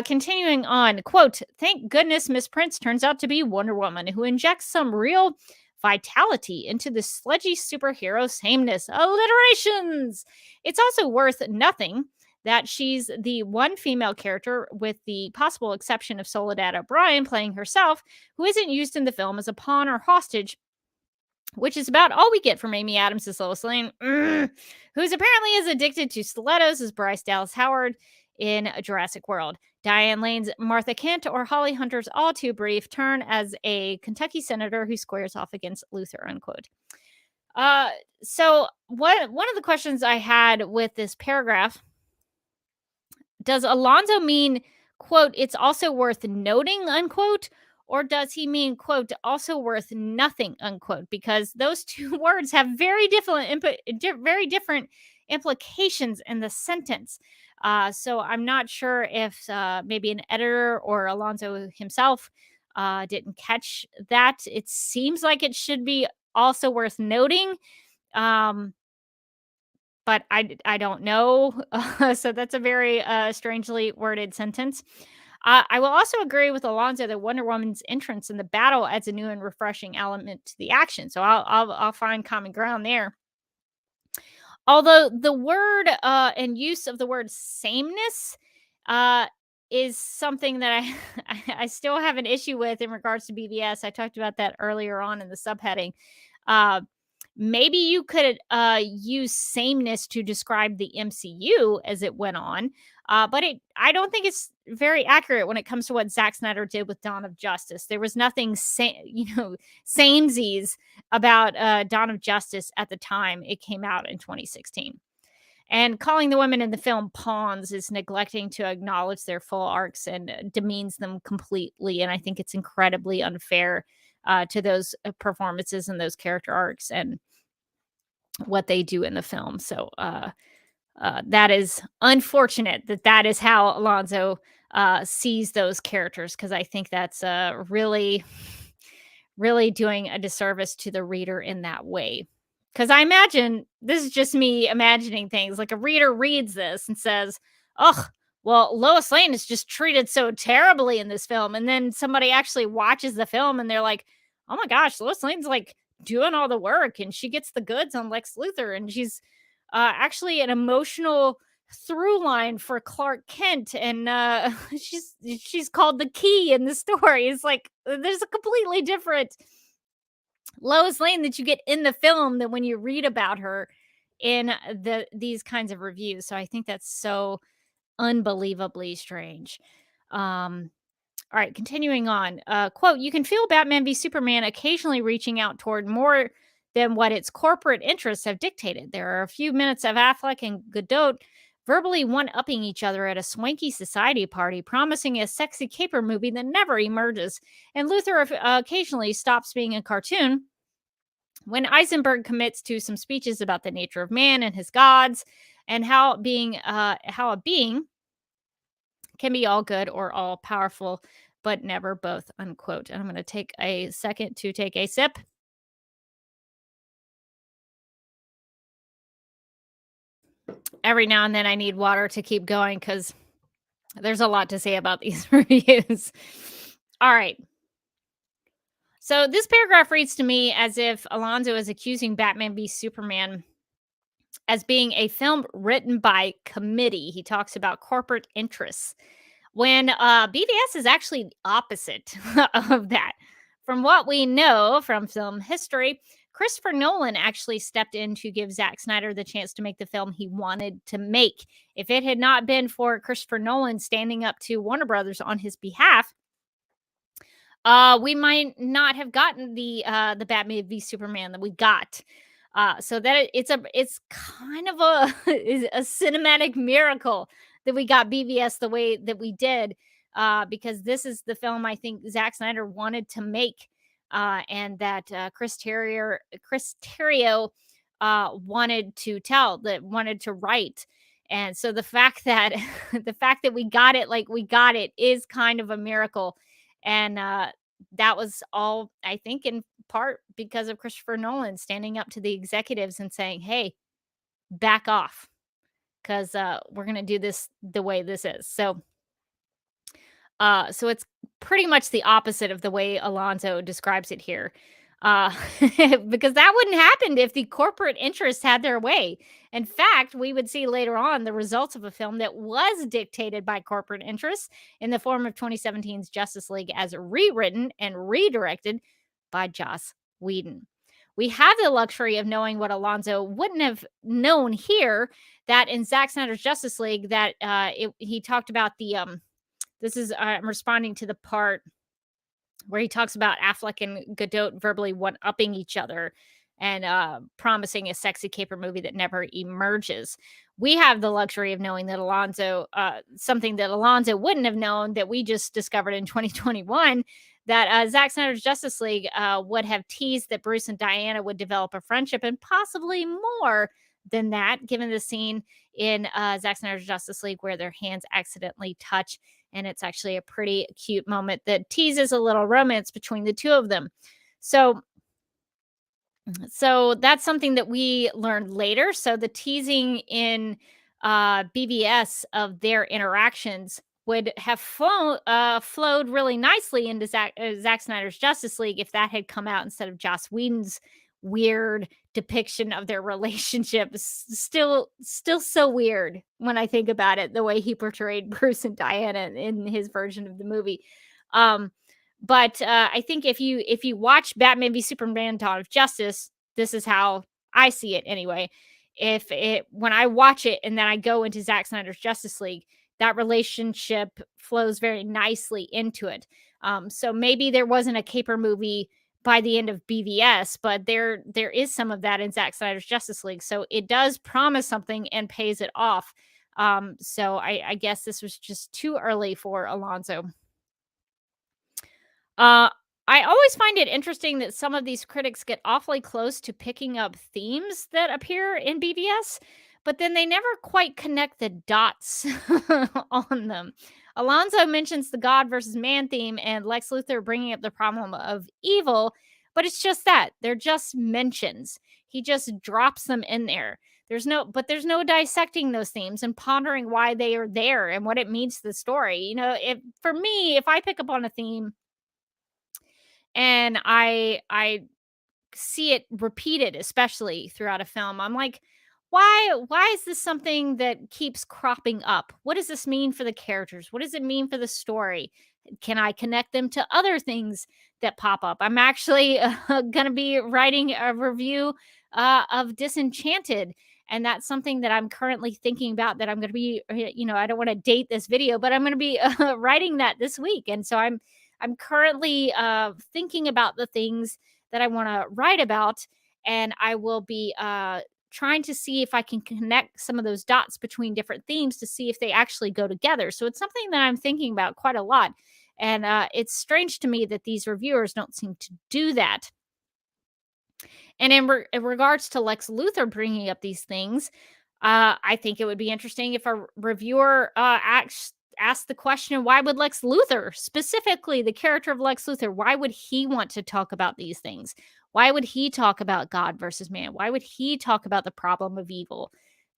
Continuing on, quote, thank goodness Miss Prince turns out to be Wonder Woman, who injects some real vitality into the sludgy superhero sameness. Alliterations! It's also worth nothing that she's the one female character, with the possible exception of Soledad O'Brien playing herself, who isn't used in the film as a pawn or hostage, which is about all we get from Amy Adams as Lois Lane, who's apparently as addicted to stilettos as Bryce Dallas Howard in Jurassic World. Diane Lane's Martha Kent or Holly Hunter's all too brief turn as a Kentucky senator who squares off against Luther, unquote. So one of the questions I had with this paragraph, does Alonso mean, quote, it's also worth noting, unquote, or does he mean, quote, also worth nothing, unquote? Because those two words have very different implications in the sentence. So I'm not sure if maybe an editor or Alonso himself didn't catch that. It seems like it should be also worth noting. But I don't know. So that's a very strangely worded sentence. I will also agree with Alonso that Wonder Woman's entrance in the battle adds a new and refreshing element to the action. So I'll find common ground there. Although the word and use of the word sameness is something that I still have an issue with in regards to BVS. I talked about that earlier on in the subheading. Maybe you could use sameness to describe the MCU as it went on, but I don't think it's very accurate when it comes to what Zack Snyder did with Dawn of Justice. There was nothing, samesies about Dawn of Justice at the time it came out in 2016. And calling the women in the film pawns is neglecting to acknowledge their full arcs and demeans them completely. And I think it's incredibly unfair to those performances and those character arcs and what they do in the film. So that is unfortunate that is how Alonso sees those characters, because I think that's really, really doing a disservice to the reader in that way. Because I imagine, this is just me imagining things, like a reader reads this and says, oh, well, Lois Lane is just treated so terribly in this film. And then somebody actually watches the film and they're like, oh my gosh, Lois Lane's like doing all the work and she gets the goods on Lex Luthor. And she's actually an emotional through line for Clark Kent. And she's called the key in the story. It's like, there's a completely different Lois Lane that you get in the film than when you read about her in these kinds of reviews. So I think that's so unbelievably strange. All right, continuing on. Quote, you can feel Batman v Superman occasionally reaching out toward more than what its corporate interests have dictated. There are a few minutes of Affleck and Godot verbally one-upping each other at a swanky society party, promising a sexy caper movie that never emerges. And Luther occasionally stops being a cartoon when Eisenberg commits to some speeches about the nature of man and his gods, and how a being can be all good or all powerful, but never both, unquote. And I'm going to take a second to take a sip. Every now and then I need water to keep going because there's a lot to say about these reviews. All right. So this paragraph reads to me as if Alonso is accusing Batman v Superman as being a film written by committee. He talks about corporate interests, when BVS is actually the opposite of that. From what we know from film history, Christopher Nolan actually stepped in to give Zack Snyder the chance to make the film he wanted to make. If it had not been for Christopher Nolan standing up to Warner Brothers on his behalf, we might not have gotten the Batman v Superman that we got. So that it's kind of a cinematic miracle that we got BVS the way that we did, because this is the film I think Zack Snyder wanted to make, and that Chris Terrio wanted to tell, that wanted to write. And so the fact that the fact that we got it like we got it is kind of a miracle. And that was all, I think, in part because of Christopher Nolan standing up to the executives and saying, "Hey, back off, because we're going to do this the way this is." So it's pretty much the opposite of the way Alonso describes it here. Uh, because that wouldn't happen if the corporate interests had their way. In fact, we would see later on the results of a film that was dictated by corporate interests in the form of 2017's Justice League, as rewritten and redirected by Joss Whedon. We have the luxury of knowing what Alonso wouldn't have known here, that in Zack Snyder's Justice League, that he talked about the this is I'm responding to the part where he talks about Affleck and Godot verbally one-upping each other and promising a sexy caper movie that never emerges. We have the luxury of knowing that something that Alonso wouldn't have known, that we just discovered in 2021, that Zack Snyder's Justice League would have teased that Bruce and Diana would develop a friendship, and possibly more than that, given the scene in Zack Snyder's Justice League where their hands accidentally touch. And it's actually a pretty cute moment that teases a little romance between the two of them. So that's something that we learned later. So the teasing in BVS of their interactions would have flowed really nicely into Zack Snyder's Justice League if that had come out instead of Joss Whedon's weird depiction of their relationship. Still so weird when I think about it, the way he portrayed Bruce and Diana in his version of the movie. But I think if you watch Batman v Superman: Dawn of Justice, this is how I see it anyway. When I watch it and then I go into Zack Snyder's Justice League, that relationship flows very nicely into it. So maybe there wasn't a caper movie by the end of BVS, but there is some of that in Zack Snyder's Justice League. So it does promise something and pays it off. So I guess this was just too early for Alonso. I always find it interesting that some of these critics get awfully close to picking up themes that appear in BVS, but then they never quite connect the dots on them. Alonso mentions the God versus man theme and Lex Luthor bringing up the problem of evil, but it's just that. They're just mentions. He just drops them in there. There's no dissecting those themes and pondering why they are there and what it means to the story. You know, if I pick up on a theme and I see it repeated, especially throughout a film, I'm like, why is this something that keeps cropping up? What does this mean for the characters? What does it mean for the story? Can I connect them to other things that pop up? I'm actually going to be writing a review of Disenchanted, and that's something that I'm currently thinking about, that I'm going to be, I don't want to date this video, but I'm going to be writing that this week. And so I'm currently thinking about the things that I want to write about. and I will be trying to see if I can connect some of those dots between different themes to see if they actually go together. So it's something that I'm thinking about quite a lot. And it's strange to me that these reviewers don't seem to do that. And in regards to Lex Luthor bringing up these things, I think it would be interesting if a reviewer asked the question, why would Lex Luthor, specifically the character of Lex Luthor, why would he want to talk about these things? Why would he talk about God versus man? Why would he talk about the problem of evil?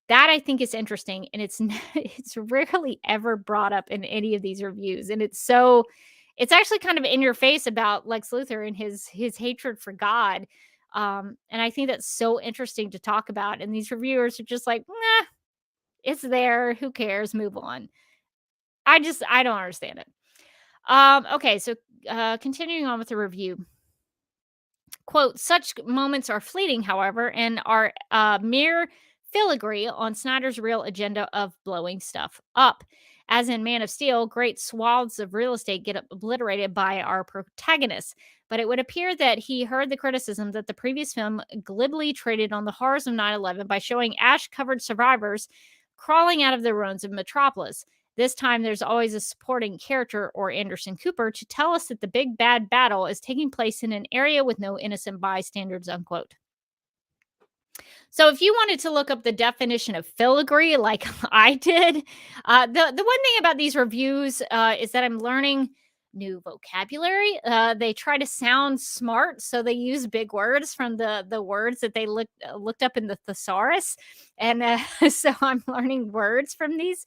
That I think is interesting, and it's rarely ever brought up in any of these reviews, and it's actually kind of in your face about Lex Luthor and his hatred for God. And I think that's so interesting to talk about. And these reviewers are just like, nah, it's there. Who cares? Move on. I don't understand it. Okay, so continuing on with the review. Quote, such moments are fleeting, however, and are mere filigree on Snyder's real agenda of blowing stuff up. As in Man of Steel, great swaths of real estate get obliterated by our protagonist. But it would appear that he heard the criticism that the previous film glibly traded on the horrors of 9/11 by showing ash covered survivors crawling out of the ruins of Metropolis. This time, there's always a supporting character or Anderson Cooper to tell us that the big bad battle is taking place in an area with no innocent bystanders, unquote. So if you wanted to look up the definition of filigree like I did, the one thing about these reviews is that I'm learning new vocabulary. They try to sound smart, so they use big words from the words that they looked up in the thesaurus, and so I'm learning words from these.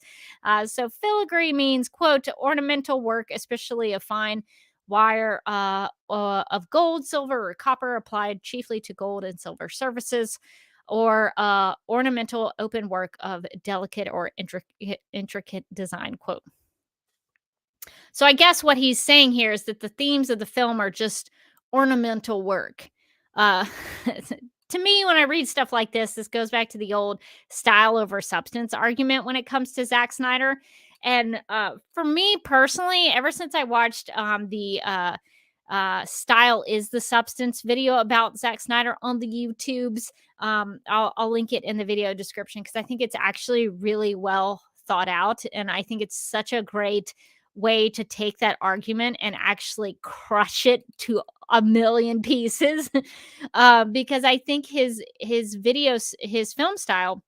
So filigree means quote ornamental work, especially of fine wire of gold, silver, or copper applied chiefly to gold and silver surfaces, or ornamental open work of delicate or intricate design, quote. So I guess what he's saying here is that the themes of the film are just ornamental work. Uh, to me, when I read stuff like this goes back to the old style over substance argument when it comes to Zack Snyder. And for me personally, ever since I watched the Style is the Substance video about Zack Snyder on the YouTubes, I'll link it in the video description because I think it's actually really well thought out. And I think it's such a great way to take that argument and actually crush it to a million pieces. Because I think his videos, his film style,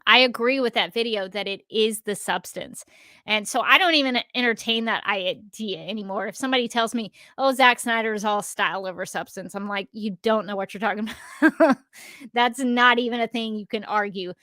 I agree with that video that it is the substance. And so I don't even entertain that idea anymore. If somebody tells me, oh, Zack Snyder is all style over substance, I'm like, you don't know what you're talking about. That's not even a thing you can argue.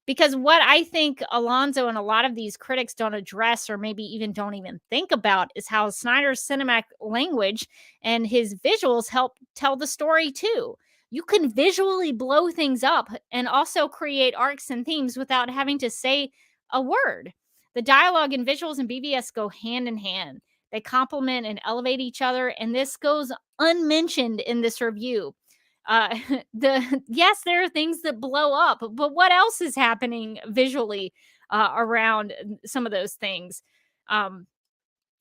Because what I think Alonso and a lot of these critics don't address, or maybe even don't even think about, is how Snyder's cinematic language and his visuals help tell the story too. You can visually blow things up and also create arcs and themes without having to say a word. The dialogue and visuals in BVS go hand in hand. They complement and elevate each other, and this goes unmentioned in this review. Uh, yes, there are things that blow up, but what else is happening visually around some of those things? Um,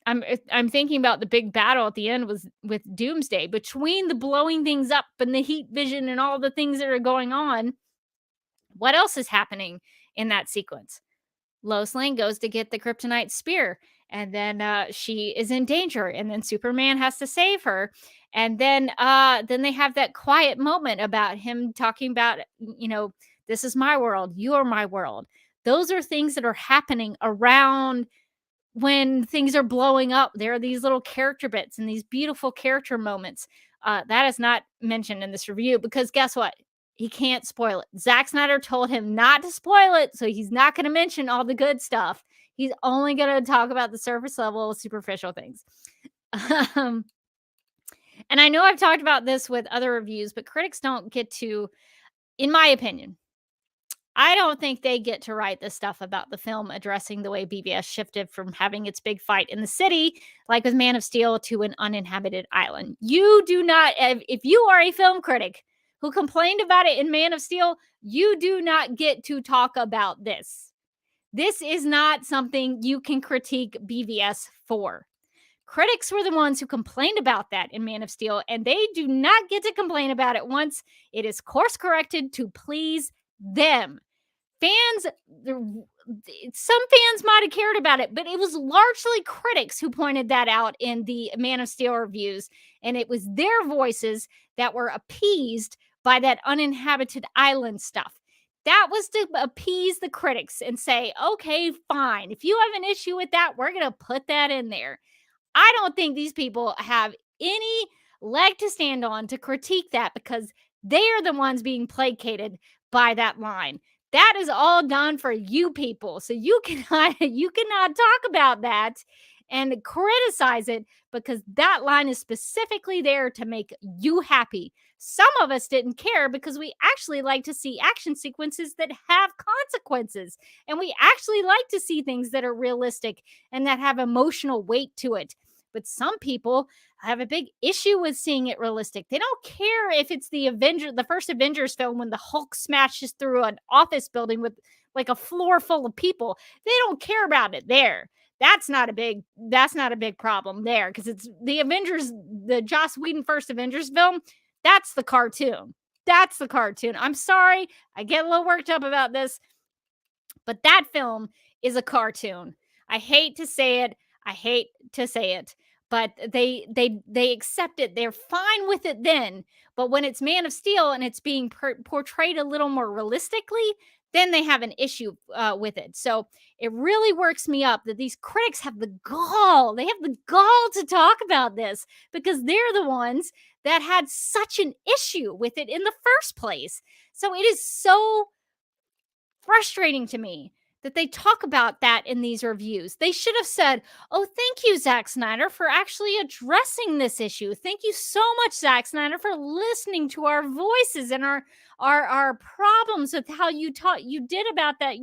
I'm thinking about the big battle at the end was with Doomsday. Between the blowing things up and the heat vision and all the things that are going on, what else is happening in that sequence? Lois Lane goes to get the kryptonite spear, and then she is in danger, and then Superman has to save her. And then they have that quiet moment about him talking about, this is my world, you're my world. Those are things that are happening around when things are blowing up. There are these little character bits and these beautiful character moments. That is not mentioned in this review because guess what? He can't spoil it. Zack Snyder told him not to spoil it, so he's not going to mention all the good stuff. He's only going to talk about the surface level, superficial things. And I know I've talked about this with other reviews, but critics don't get to, in my opinion, I don't think they get to write the stuff about the film addressing the way BVS shifted from having its big fight in the city, like with Man of Steel, to an uninhabited island. You do not, if you are a film critic who complained about it in Man of Steel, you do not get to talk about this. This is not something you can critique BVS for. Critics were the ones who complained about that in Man of Steel, and they do not get to complain about it once it is course corrected to please them. Fans, some fans might have cared about it, but it was largely critics who pointed that out in the Man of Steel reviews, and it was their voices that were appeased by that uninhabited island stuff. That was to appease the critics and say, okay, fine. If you have an issue with that, we're going to put that in there. I don't think these people have any leg to stand on to critique that, because they are the ones being placated by that line. That is all done for you people. So you cannot talk about that and criticize it, because that line is specifically there to make you happy. Some of us didn't care because we actually like to see action sequences that have consequences. And we actually like to see things that are realistic and that have emotional weight to it. But some people have a big issue with seeing it realistic. They don't care if it's the first Avengers film when the Hulk smashes through an office building with like a floor full of people. They don't care about it there. That's not a big problem there, because it's the Avengers, the Joss Whedon first Avengers film. That's the cartoon. That's the cartoon. I'm sorry, I get a little worked up about this, but that film is a cartoon. I hate to say it, but they accept it. They're fine with it then. But when it's Man of Steel and it's being portrayed a little more realistically, then they have an issue with it. So it really works me up that these critics have the gall. They have the gall to talk about this, because they're the ones that had such an issue with it in the first place. So it is so frustrating to me that they talk about that in these reviews. They should have said, oh, thank you, Zack Snyder, for actually addressing this issue. Thank you so much, Zack Snyder, for listening to our voices and our problems with how you did about that,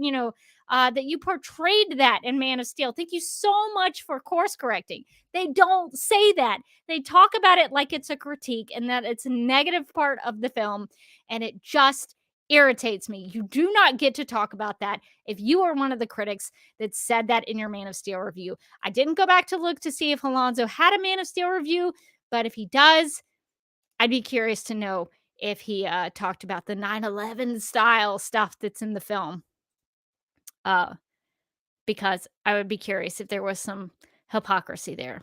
that you portrayed that in Man of Steel. Thank you so much for course correcting. They don't say that. They talk about it like it's a critique and that it's a negative part of the film, and it just irritates me. You do not get to talk about that if you are one of the critics that said that in your Man of Steel review. I didn't go back to look to see if Alonso had a Man of Steel review, but if he does, I'd be curious to know if he talked about the 9/11 style stuff that's in the film. Because I would be curious if there was some hypocrisy there.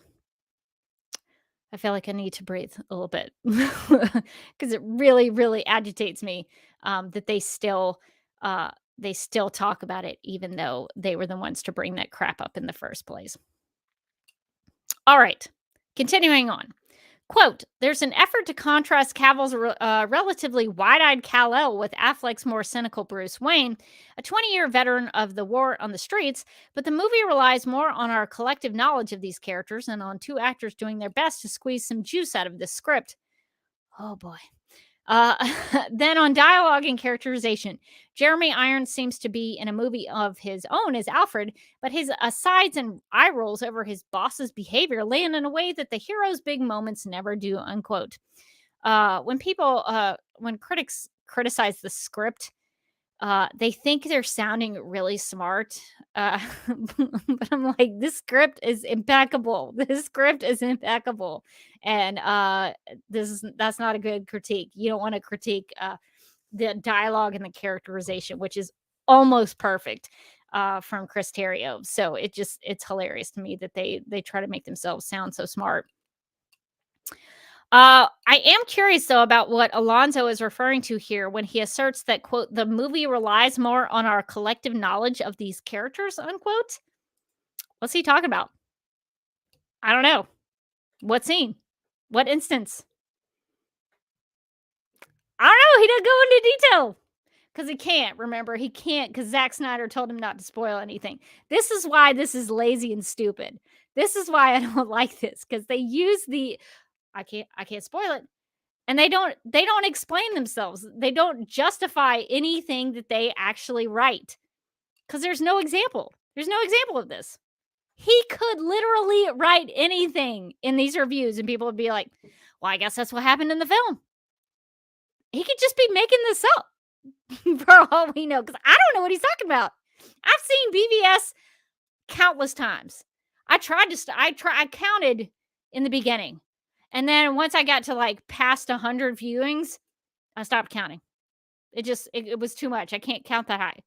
I feel like I need to breathe a little bit because it really, really agitates me that they still talk about it, even though they were the ones to bring that crap up in the first place. All right, continuing on. Quote, there's an effort to contrast Cavill's relatively wide-eyed Kal-El with Affleck's more cynical Bruce Wayne, a 20-year veteran of the war on the streets, but the movie relies more on our collective knowledge of these characters and on two actors doing their best to squeeze some juice out of this script. Oh, boy. Then on dialogue and characterization, Jeremy Irons seems to be in a movie of his own as Alfred, but his asides and eye rolls over his boss's behavior land in a way that the hero's big moments never do, unquote. When critics criticize the script, they think they're sounding really smart. But I'm like, this script is impeccable. This script is impeccable. And that's not a good critique. You don't want to critique the dialogue and the characterization, which is almost perfect from Chris Terrio. So it's hilarious to me that they try to make themselves sound so smart. I am curious, though, about what Alonso is referring to here when he asserts that, quote, the movie relies more on our collective knowledge of these characters, unquote. What's he talking about? I don't know. What scene? What instance? I don't know. He doesn't go into detail because he can't. Remember, he can't because Zack Snyder told him not to spoil anything. This is why this is lazy and stupid. This is why I don't like this, because they use the I can't spoil it. And they don't explain themselves. They don't justify anything that they actually write. Because there's no example. There's no example of this. He could literally write anything in these reviews and people would be like, well, I guess that's what happened in the film. He could just be making this up for all we know, because I don't know what he's talking about. I've seen BVS countless times. I counted in the beginning. And then once I got to like past 100 viewings, I stopped counting. It was too much. I can't count that high.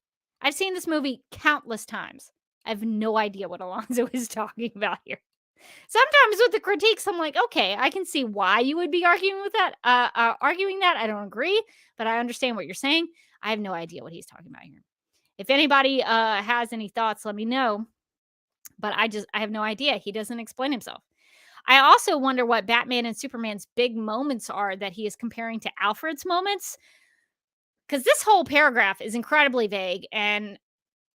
I've seen this movie countless times. I have no idea what Alonso is talking about here. Sometimes with the critiques, I'm like, okay, I can see why you would be arguing with that. Arguing that, I don't agree, but I understand what you're saying. I have no idea what he's talking about here. If anybody has any thoughts, let me know. But I have no idea. He doesn't explain himself. I also wonder what Batman and Superman's big moments are that he is comparing to Alfred's moments. Because this whole paragraph is incredibly vague and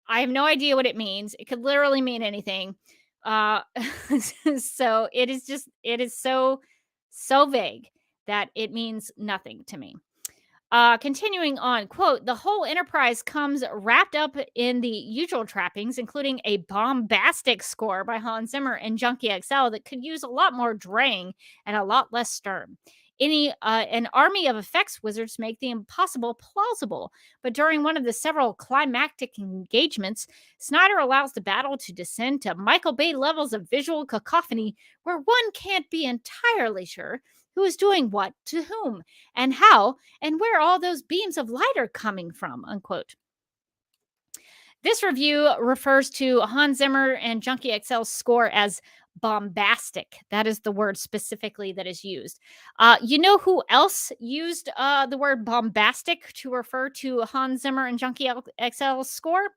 I have no idea what it means. It could literally mean anything. Uh, so it is so vague that it means nothing to me. Continuing on, quote, the whole enterprise comes wrapped up in the usual trappings, including a bombastic score by Hans Zimmer and Junkie XL that could use a lot more drang and a lot less stern. An army of effects wizards make the impossible plausible, but during one of the several climactic engagements, Snyder allows the battle to descend to Michael Bay levels of visual cacophony where one can't be entirely sure who is doing what to whom and how and where all those beams of light are coming from, unquote. This review refers to Hans Zimmer and Junkie XL's score as bombastic. That is the word specifically that is used. You know who else used the word bombastic to refer to Hans Zimmer and Junkie XL's score?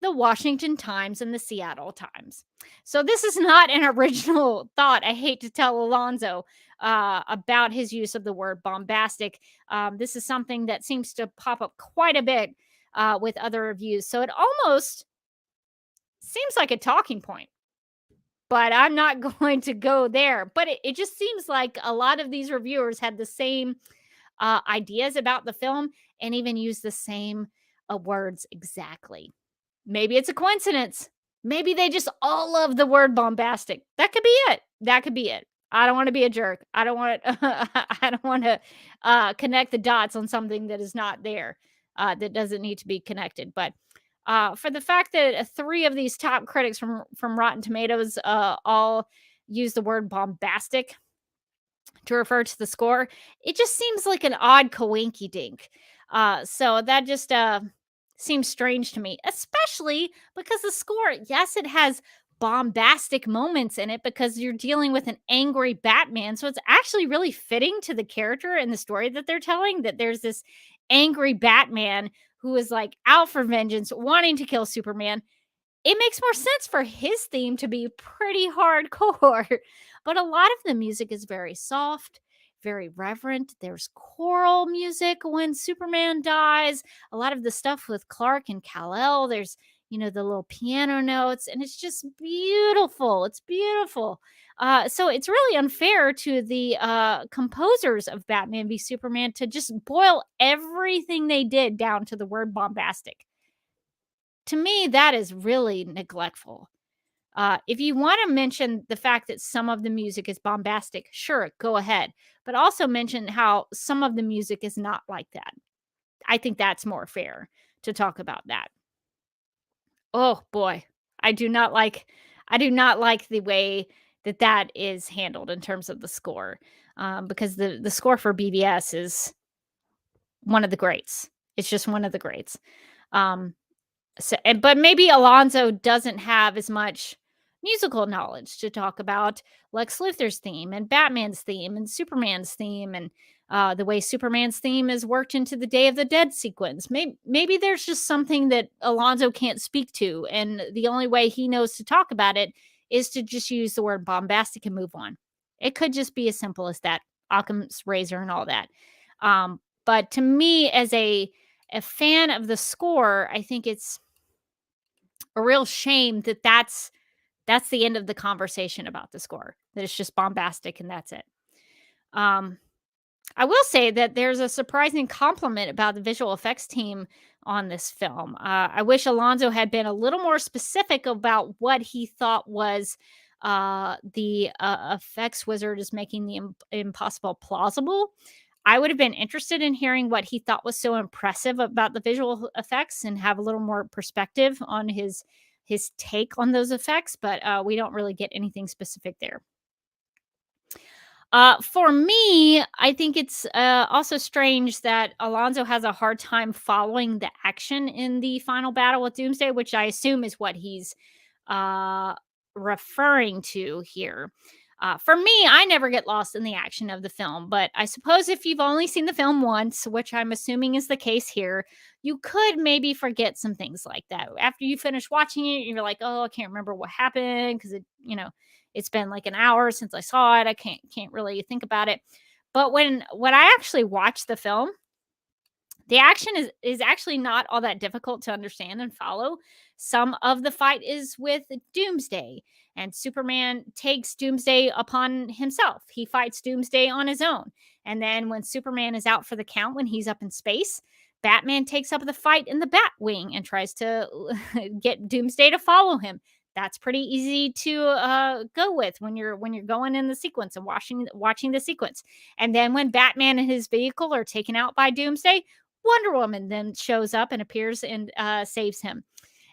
The Washington Times and the Seattle Times. So this is not an original thought. I hate to tell Alonso about his use of the word bombastic. This is something that seems to pop up quite a bit with other reviews. So it almost seems like a talking point, but I'm not going to go there. But it just seems like a lot of these reviewers had the same ideas about the film and even used the same words exactly. Maybe it's a coincidence. Maybe they just all love the word bombastic. That could be it. That could be it. I don't want to be a jerk. I don't want I don't want to connect the dots on something that is not there, that doesn't need to be connected. But for the fact that three of these top critics from Rotten Tomatoes all use the word bombastic to refer to the score, it just seems like an odd coinky dink. So that just seems strange to me, especially because the score, yes, it has bombastic moments in it because you're dealing with an angry Batman. So it's actually really fitting to the character and the story that they're telling that there's this angry Batman who is like out for vengeance, wanting to kill Superman. It makes more sense for his theme to be pretty hardcore. But a lot of the music is very soft, very reverent. There's choral music when Superman dies. A lot of the stuff with Clark and Kal-El, there's, the little piano notes, and it's just beautiful. It's beautiful. So it's really unfair to the composers of Batman v Superman to just boil everything they did down to the word bombastic. To me, that is really neglectful. If you want to mention the fact that some of the music is bombastic, sure, go ahead. But also mention how some of the music is not like that. I think that's more fair to talk about that. Oh boy, I do not like the way that is handled in terms of the score, because the score for BVS is one of the greats. It's just one of the greats. Um, but maybe Alonso doesn't have as much musical knowledge to talk about Lex Luthor's theme and Batman's theme and Superman's theme and the way Superman's theme is worked into the Day of the Dead sequence. Maybe there's just something that Alonso can't speak to, and the only way he knows to talk about it is to just use the word bombastic and move on. It could just be as simple as that. Occam's razor and all that. But to me, as a fan of the score, I think it's a real shame that that's the end of the conversation about the score, that it's just bombastic and that's it. I will say that there's a surprising compliment about the visual effects team on this film. I wish Alonso had been a little more specific about what he thought was the effects wizard is making the impossible plausible. I would have been interested in hearing what he thought was so impressive about the visual effects and have a little more perspective on his his take on those effects, but we don't really get anything specific there. For me, I think it's also strange that Alonso has a hard time following the action in the final battle with Doomsday, which I assume is what he's uh, referring to here. For me, I never get lost in the action of the film, but I suppose if you've only seen the film once, which I'm assuming is the case here, you could maybe forget some things like that. After you finish watching it, you're like, oh, I can't remember what happened because it's been like an hour since I saw it. I can't really think about it. But when I actually watched the film, the action is actually not all that difficult to understand and follow. Some of the fight is with Doomsday, and Superman takes Doomsday upon himself. He fights Doomsday on his own. And then when Superman is out for the count, when he's up in space, Batman takes up the fight in the Batwing and tries to get Doomsday to follow him. That's pretty easy to go with when you're going in the sequence and watching the sequence. And then when Batman and his vehicle are taken out by Doomsday, Wonder Woman then shows up and appears and saves him.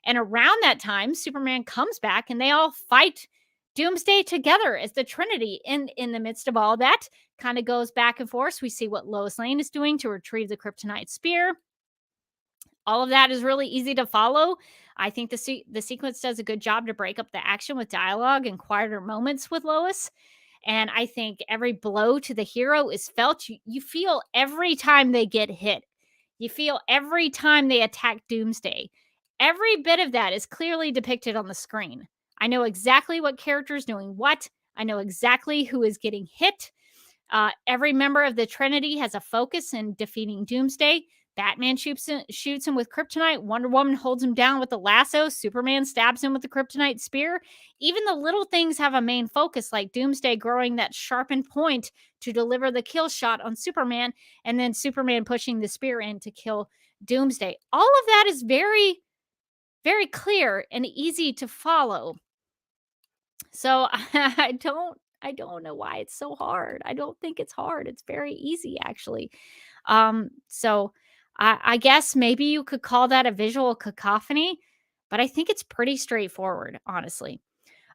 And around that time, Superman comes back and they all fight Doomsday together as the Trinity. And in the midst of all that, kind of goes back and forth. We see what Lois Lane is doing to retrieve the kryptonite spear. All of that is really easy to follow. I think the sequence does a good job to break up the action with dialogue and quieter moments with Lois. And I think every blow to the hero is felt. You feel every time they get hit. You feel every time they attack Doomsday. Every bit of that is clearly depicted on the screen. I know exactly what character is doing what. I know exactly who is getting hit. Every member of the Trinity has a focus in defeating Doomsday. Batman shoots him with kryptonite. Wonder Woman holds him down with the lasso. Superman stabs him with the kryptonite spear. Even the little things have a main focus, like Doomsday growing that sharpened point to deliver the kill shot on Superman, and then Superman pushing the spear in to kill Doomsday. All of that is very, very clear and easy to follow. So I don't know why it's so hard. I don't think it's hard. It's very easy, actually. So I guess maybe you could call that a visual cacophony, but I think it's pretty straightforward, honestly.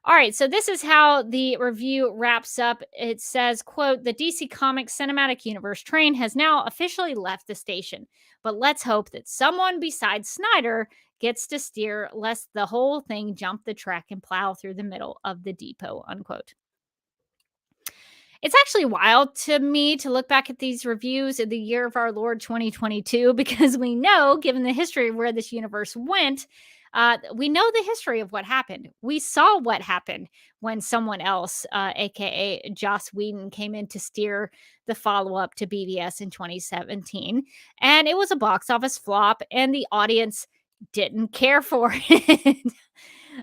All right, so this is how the review wraps up. It says, quote, the DC Comics cinematic universe train has now officially left the station, but let's hope that someone besides Snyder gets to steer lest the whole thing jump the track and plow through the middle of the depot, unquote. It's actually wild to me to look back at these reviews in the year of our Lord 2022, because we know, given the history of where this universe went, we know the history of what happened. We saw what happened when someone else, aka Joss Whedon, came in to steer the follow up to BVS in 2017. And it was a box office flop, and the audience didn't care for it.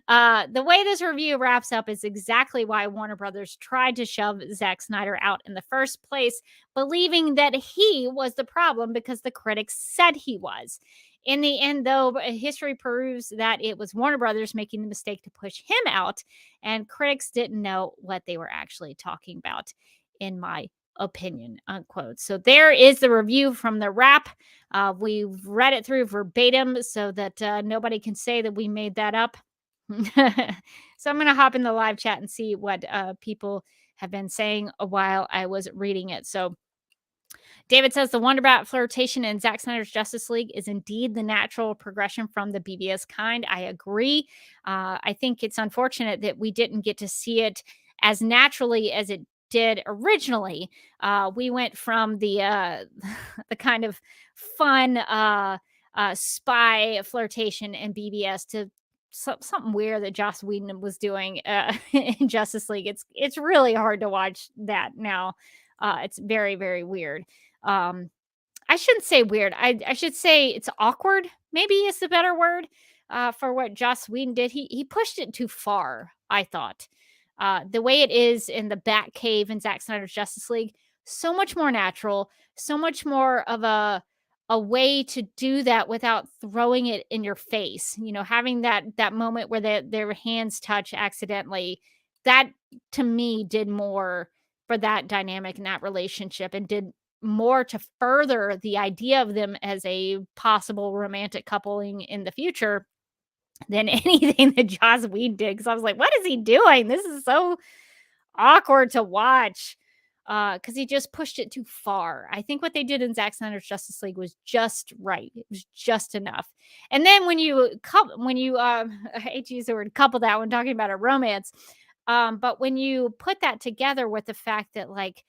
The way this review wraps up is exactly why Warner Brothers tried to shove Zack Snyder out in the first place, believing that he was the problem because the critics said he was. In the end, though, history proves that it was Warner Brothers making the mistake to push him out, and critics didn't know what they were actually talking about, in my opinion, unquote. So there is the review from the Wrap. We've read it through verbatim so that nobody can say that we made that up. So I'm going to hop in the live chat and see what people have been saying while I was reading it. So David says the Wonderbat flirtation in Zack Snyder's Justice League is indeed the natural progression from the BVS kind. I agree. I think it's unfortunate that we didn't get to see it as naturally as it did originally. We went from the the kind of fun spy flirtation in BBS to something weird that Joss Whedon was doing in Justice League. It's really hard to watch that now. It's very, very weird. I shouldn't say weird. I should say it's awkward. Maybe is the better word for what Joss Whedon did. He pushed it too far, I thought. The way it is in the Batcave in Zack Snyder's Justice League, so much more natural, so much more of a way to do that without throwing it in your face. You know, having that moment where their hands touch accidentally, that to me did more for that dynamic and that relationship, and did more to further the idea of them as a possible romantic coupling in the future than anything that Joss Whedon did, because I was like, "What is he doing? This is so awkward to watch." Because he just pushed it too far. I think what they did in Zack Snyder's Justice League was just right. It was just enough. And then I hate to use the word couple that when talking about a romance, but when you put that together with the fact that, like,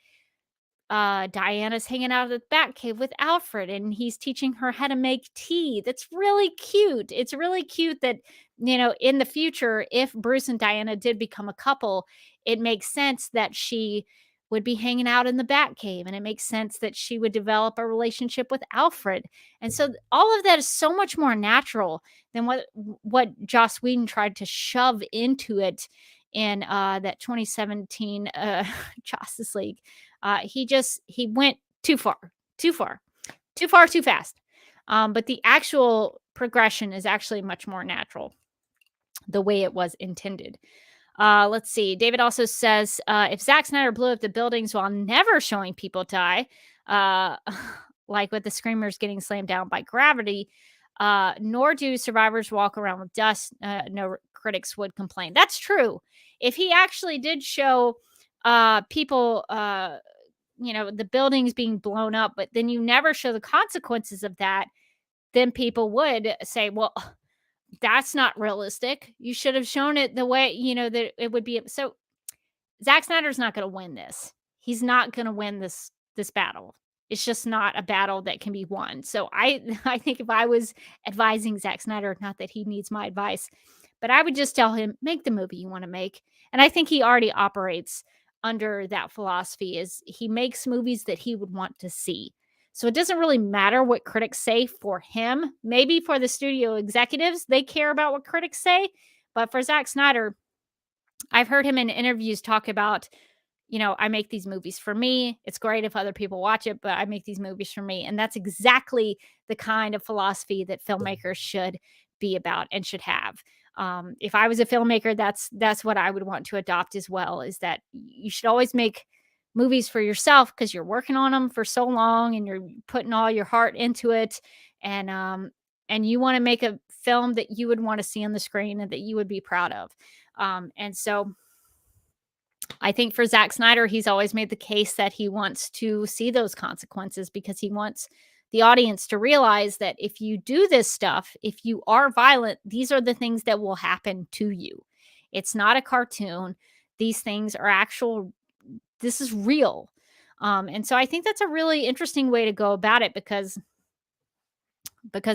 Diana's hanging out at the Batcave with Alfred, and he's teaching her how to make tea. That's really cute. It's really cute that, in the future, if Bruce and Diana did become a couple, it makes sense that she would be hanging out in the Batcave, and it makes sense that she would develop a relationship with Alfred. And so all of that is so much more natural than what Joss Whedon tried to shove into it in that 2017 Justice League. He went too far, too far, too far, too fast. But the actual progression is actually much more natural, the way it was intended. Let's see. David also says, if Zack Snyder blew up the buildings while never showing people die, uh, like with the screamers getting slammed down by gravity, nor do survivors walk around with dust, no critics would complain. That's true. If he actually did show people, the buildings being blown up, but then you never show the consequences of that, then people would say, well, that's not realistic. You should have shown it the way, that it would be. So Zack Snyder's not going to win this. He's not going to win this battle. It's just not a battle that can be won. So I think if I was advising Zack Snyder, not that he needs my advice, but I would just tell him, make the movie you want to make. And I think he already operates under that philosophy, is he makes movies that he would want to see. So it doesn't really matter what critics say for him. Maybe for the studio executives, they care about what critics say. But for Zack Snyder, I've heard him in interviews talk about, I make these movies for me. It's great if other people watch it, but I make these movies for me. And that's exactly the kind of philosophy that filmmakers should be about and should have. If I was a filmmaker, that's what I would want to adopt as well, is that you should always make movies for yourself because you're working on them for so long and you're putting all your heart into it. And you want to make a film that you would want to see on the screen and that you would be proud of. And so I think for Zack Snyder, he's always made the case that he wants to see those consequences, because he wants the audience to realize that if you do this stuff, if you are violent, these are the things that will happen to you. It's not a cartoon. These things are actual. This is real. And so I think that's a really interesting way to go about it, because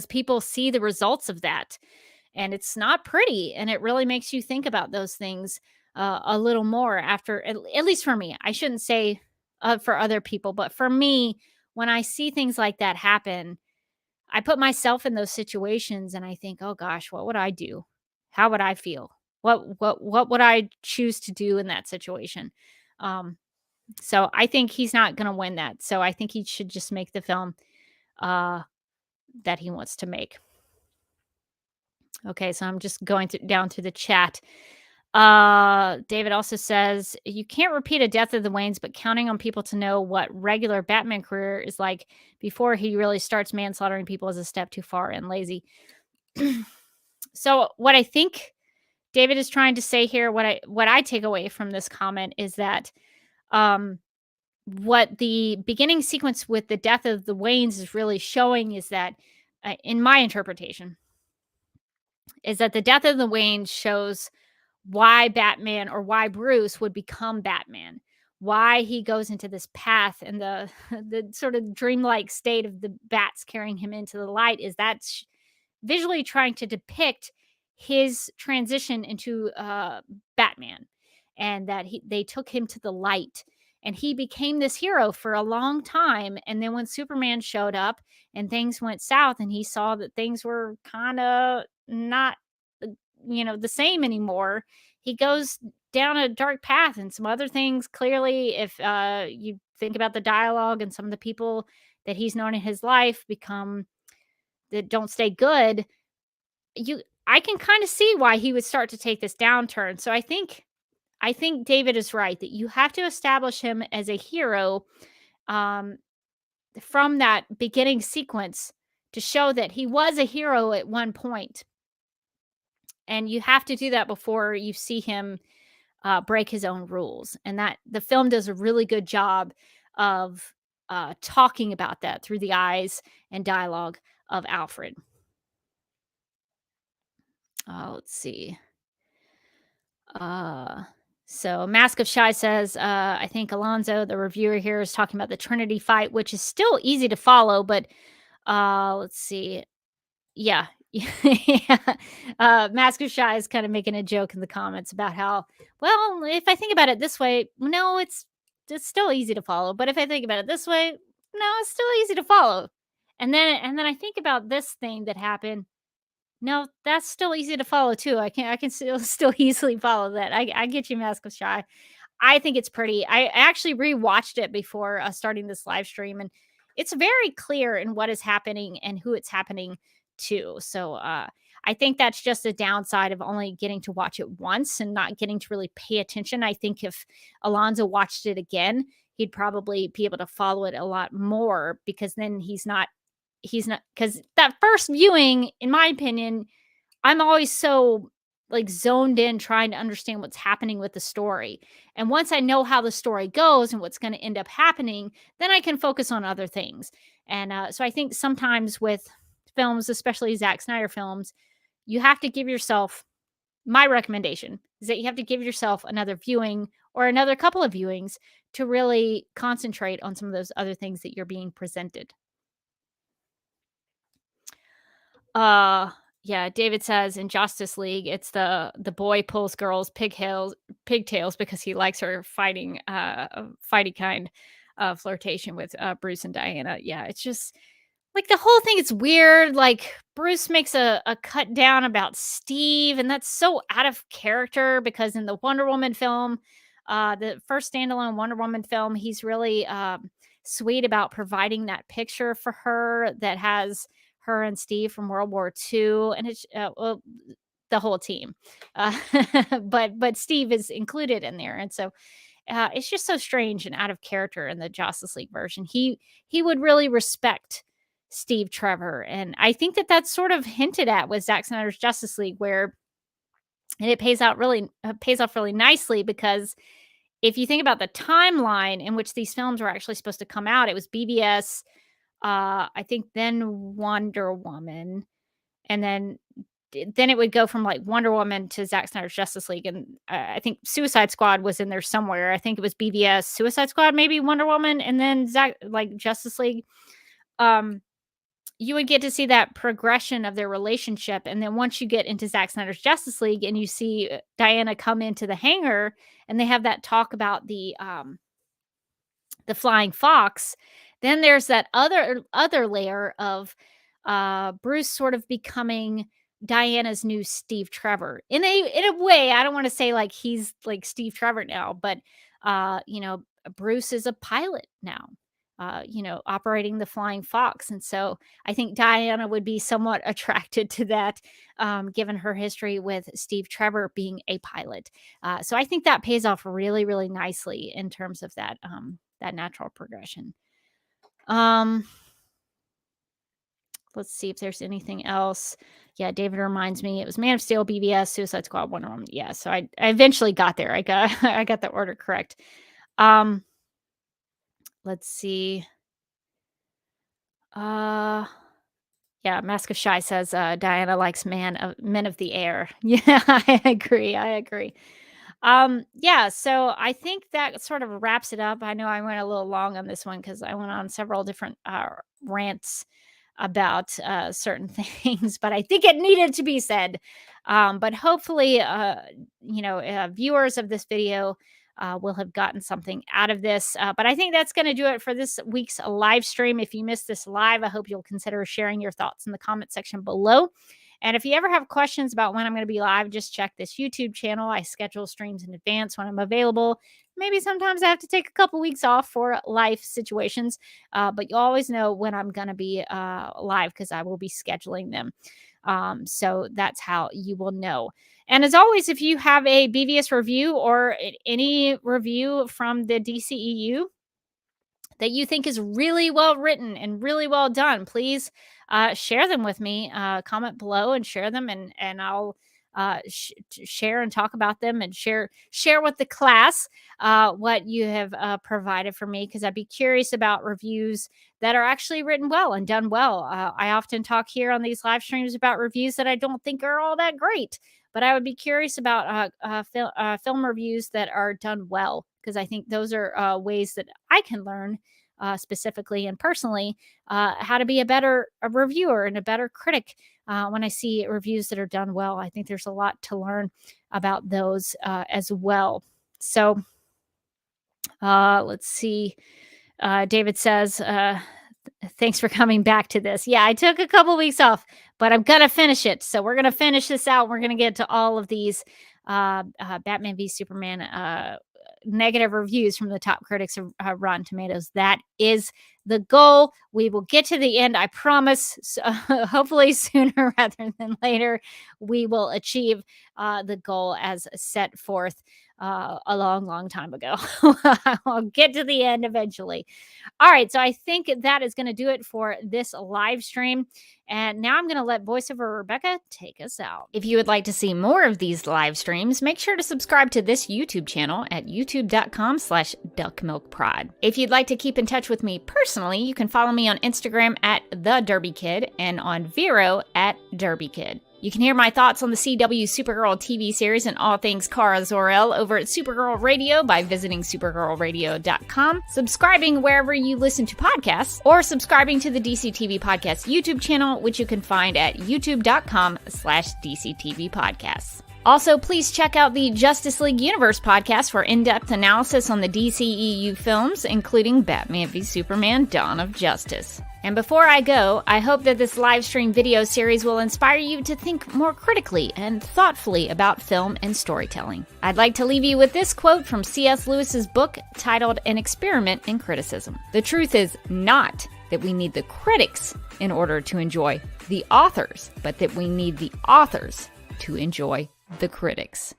people see the results of that, and it's not pretty, and it really makes you think about those things a little more after, at least for me. I shouldn't say for other people, but for me, when I see things like that happen, I put myself in those situations and I think, oh gosh, what would I do? How would I feel? What would I choose to do in that situation? So I think he's not going to win that. So I think he should just make the film uh, that he wants to make. Okay, so I'm just going down to the chat. David also says, you can't repeat a Death of the Waynes, but counting on people to know what regular Batman career is like before he really starts manslaughtering people is a step too far and lazy. So what I think David is trying to say here, what I take away from this comment is that what the beginning sequence with the Death of the Waynes is really showing is that, in my interpretation, is that the Death of the Waynes shows why Batman, or why Bruce would become Batman, why he goes into this path, and the the sort of dreamlike state of the bats carrying him into the light, is that's visually trying to depict his transition into Batman, and that they took him to the light, and he became this hero for a long time. And then when Superman showed up and things went south, and he saw that things were kind of not the same anymore, he goes down a dark path. And some other things, clearly, if you think about the dialogue, and some of the people that he's known in his life become that don't stay good, I can kind of see why he would start to take this downturn. So I think David is right that you have to establish him as a hero um, from that beginning sequence, to show that he was a hero at one point. And you have to do that before you see him break his own rules. And that the film does a really good job of talking about that through the eyes and dialogue of Alfred. Let's see. Uh, so Mask of Shy says, I think Alonso, the reviewer here, is talking about the Trinity fight, which is still easy to follow, but let's see. Yeah. Yeah. Mask of Shy is kind of making a joke in the comments about how, well, if I think about it this way, no, it's still easy to follow. But if I think about it this way, no, it's still easy to follow. And then I think about this thing that happened. No, that's still easy to follow too. I can still easily follow that. I get you, Mask of Shy. I think it's pretty. I actually rewatched it before starting this live stream, and it's very clear in what is happening and who it's happening to. So I think that's just a downside of only getting to watch it once and not getting to really pay attention. I think if Alonzo watched it again, he'd probably be able to follow it a lot more because then he's not because that first viewing, in my opinion, I'm always so, like, zoned in trying to understand what's happening with the story, and once I know how the story goes and what's gonna end up happening, then I can focus on other things, and, so I think sometimes with films, especially Zack Snyder films, you have to give yourself my recommendation is that you have to give yourself another viewing or another couple of viewings to really concentrate on some of those other things that you're being presented. Uh, yeah, David says in Justice League, it's the boy pulls girls pigtails because he likes her fighty kind flirtation with Bruce and Diana. Yeah, it's just like the whole thing is weird. Like Bruce makes a cut down about Steve, and that's so out of character because in the Wonder Woman film, the first standalone Wonder Woman film, he's really sweet about providing that picture for her that has her and Steve from World War II, and it's well, the whole team, uh, but Steve is included in there, and so it's just so strange and out of character in the Justice League version. He would really respect Steve Trevor, and I think that that's sort of hinted at with Zack Snyder's Justice League, where and it pays off really nicely because if you think about the timeline in which these films were actually supposed to come out, it was BBS, I think then Wonder Woman, and then it would go from, like, Wonder Woman to Zack Snyder's Justice League, and I think Suicide Squad was in there somewhere. I think it was BVS, Suicide Squad, maybe Wonder Woman, and then Justice League. Um, you would get to see that progression of their relationship, and then once you get into Zack Snyder's Justice League and you see, Diana come into the hangar, and they have that talk about the flying fox, then there's that other layer of Bruce sort of becoming Diana's new Steve Trevor. In a way, I don't want to say like he's like Steve Trevor now, but Bruce is a pilot now. Operating the flying fox. And so I think Diana would be somewhat attracted to that, given her history with Steve Trevor being a pilot. So I think that pays off really, really nicely in terms of that natural progression. Um, let's see if there's anything else. Yeah, David reminds me it was Man of Steel, BVS, Suicide Squad, Wonder Woman. Yeah, so I eventually got there. I got I got the order correct. Um, let's see. Uh yeah, Mask of Shy says Diana likes men of the air. Yeah, I agree. I agree. Yeah, so I think that sort of wraps it up. I know I went a little long on this one because I went on several different rants about certain things, but I think it needed to be said. But hopefully, viewers of this video will have gotten something out of this. But I think that's going to do it for this week's live stream. If you missed this live, I hope you'll consider sharing your thoughts in the comment section below. And if you ever have questions about when I'm going to be live, just check this YouTube channel. I schedule streams in advance when I'm available. Maybe sometimes I have to take a couple weeks off for life situations, but you always know when I'm going to be live because I will be scheduling them. So that's how you will know. And as always, if you have a BVS review or any review from the DCEU that you think is really well written and really well done, please share them with me. Comment below and share them, and I'll share and talk about them, and share with the class what you have provided for me, because I'd be curious about reviews that are actually written well and done well. I often talk here on these live streams about reviews that I don't think are all that great, but I would be curious about film reviews that are done well, because I think those are ways that I can learn specifically and personally how to be a better reviewer and a better critic. When I see reviews that are done well, I think there's a lot to learn about those as well. So let's see. David says, thanks for coming back to this. Yeah, I took a couple weeks off, but I'm going to finish it. So we're going to finish this out. We're going to get to all of these Batman v Superman negative reviews from the top critics of Rotten Tomatoes. That is the goal. We will get to the end, I promise. So, hopefully sooner rather than later, we will achieve the goal as set forth a long time ago. I'll get to the end eventually. All right, so I think that is going to do it for this live stream. And now I'm going to let voiceover Rebecca take us out. If you would like to see more of these live streams, make sure to subscribe to this YouTube channel at youtube.com/duckmilkprod. If you'd like to keep in touch with me personally, you can follow me on Instagram at @TheDerbyKid and on Vero at DerbyKid. You can hear my thoughts on the CW Supergirl TV series and all things Kara Zor-El over at Supergirl Radio by visiting supergirlradio.com, subscribing wherever you listen to podcasts, or subscribing to the DC TV Podcast YouTube channel, which you can find at youtube.com/DCTVpodcasts. Also, please check out the Justice League Universe podcast for in-depth analysis on the DCEU films, including Batman v Superman: Dawn of Justice. And before I go, I hope that this live stream video series will inspire you to think more critically and thoughtfully about film and storytelling. I'd like to leave you with this quote from C.S. Lewis's book titled An Experiment in Criticism. The truth is not that we need the critics in order to enjoy the authors, but that we need the authors to enjoy the critics.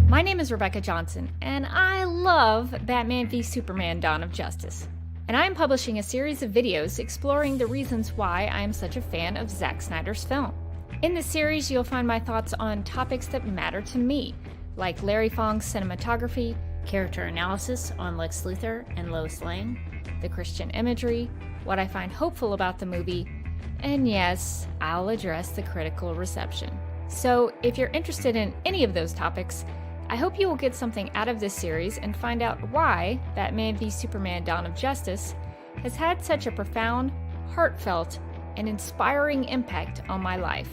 My name is Rebecca Johnson, and I love Batman v Superman: Dawn of Justice. And I am publishing a series of videos exploring the reasons why I am such a fan of Zack Snyder's film. In this series, you'll find my thoughts on topics that matter to me, like Larry Fong's cinematography, character analysis on Lex Luthor and Lois Lane, the Christian imagery, what I find hopeful about the movie, and yes, I'll address the critical reception. So if you're interested in any of those topics, I hope you will get something out of this series and find out why Batman v Superman: Dawn of Justice has had such a profound, heartfelt, and inspiring impact on my life.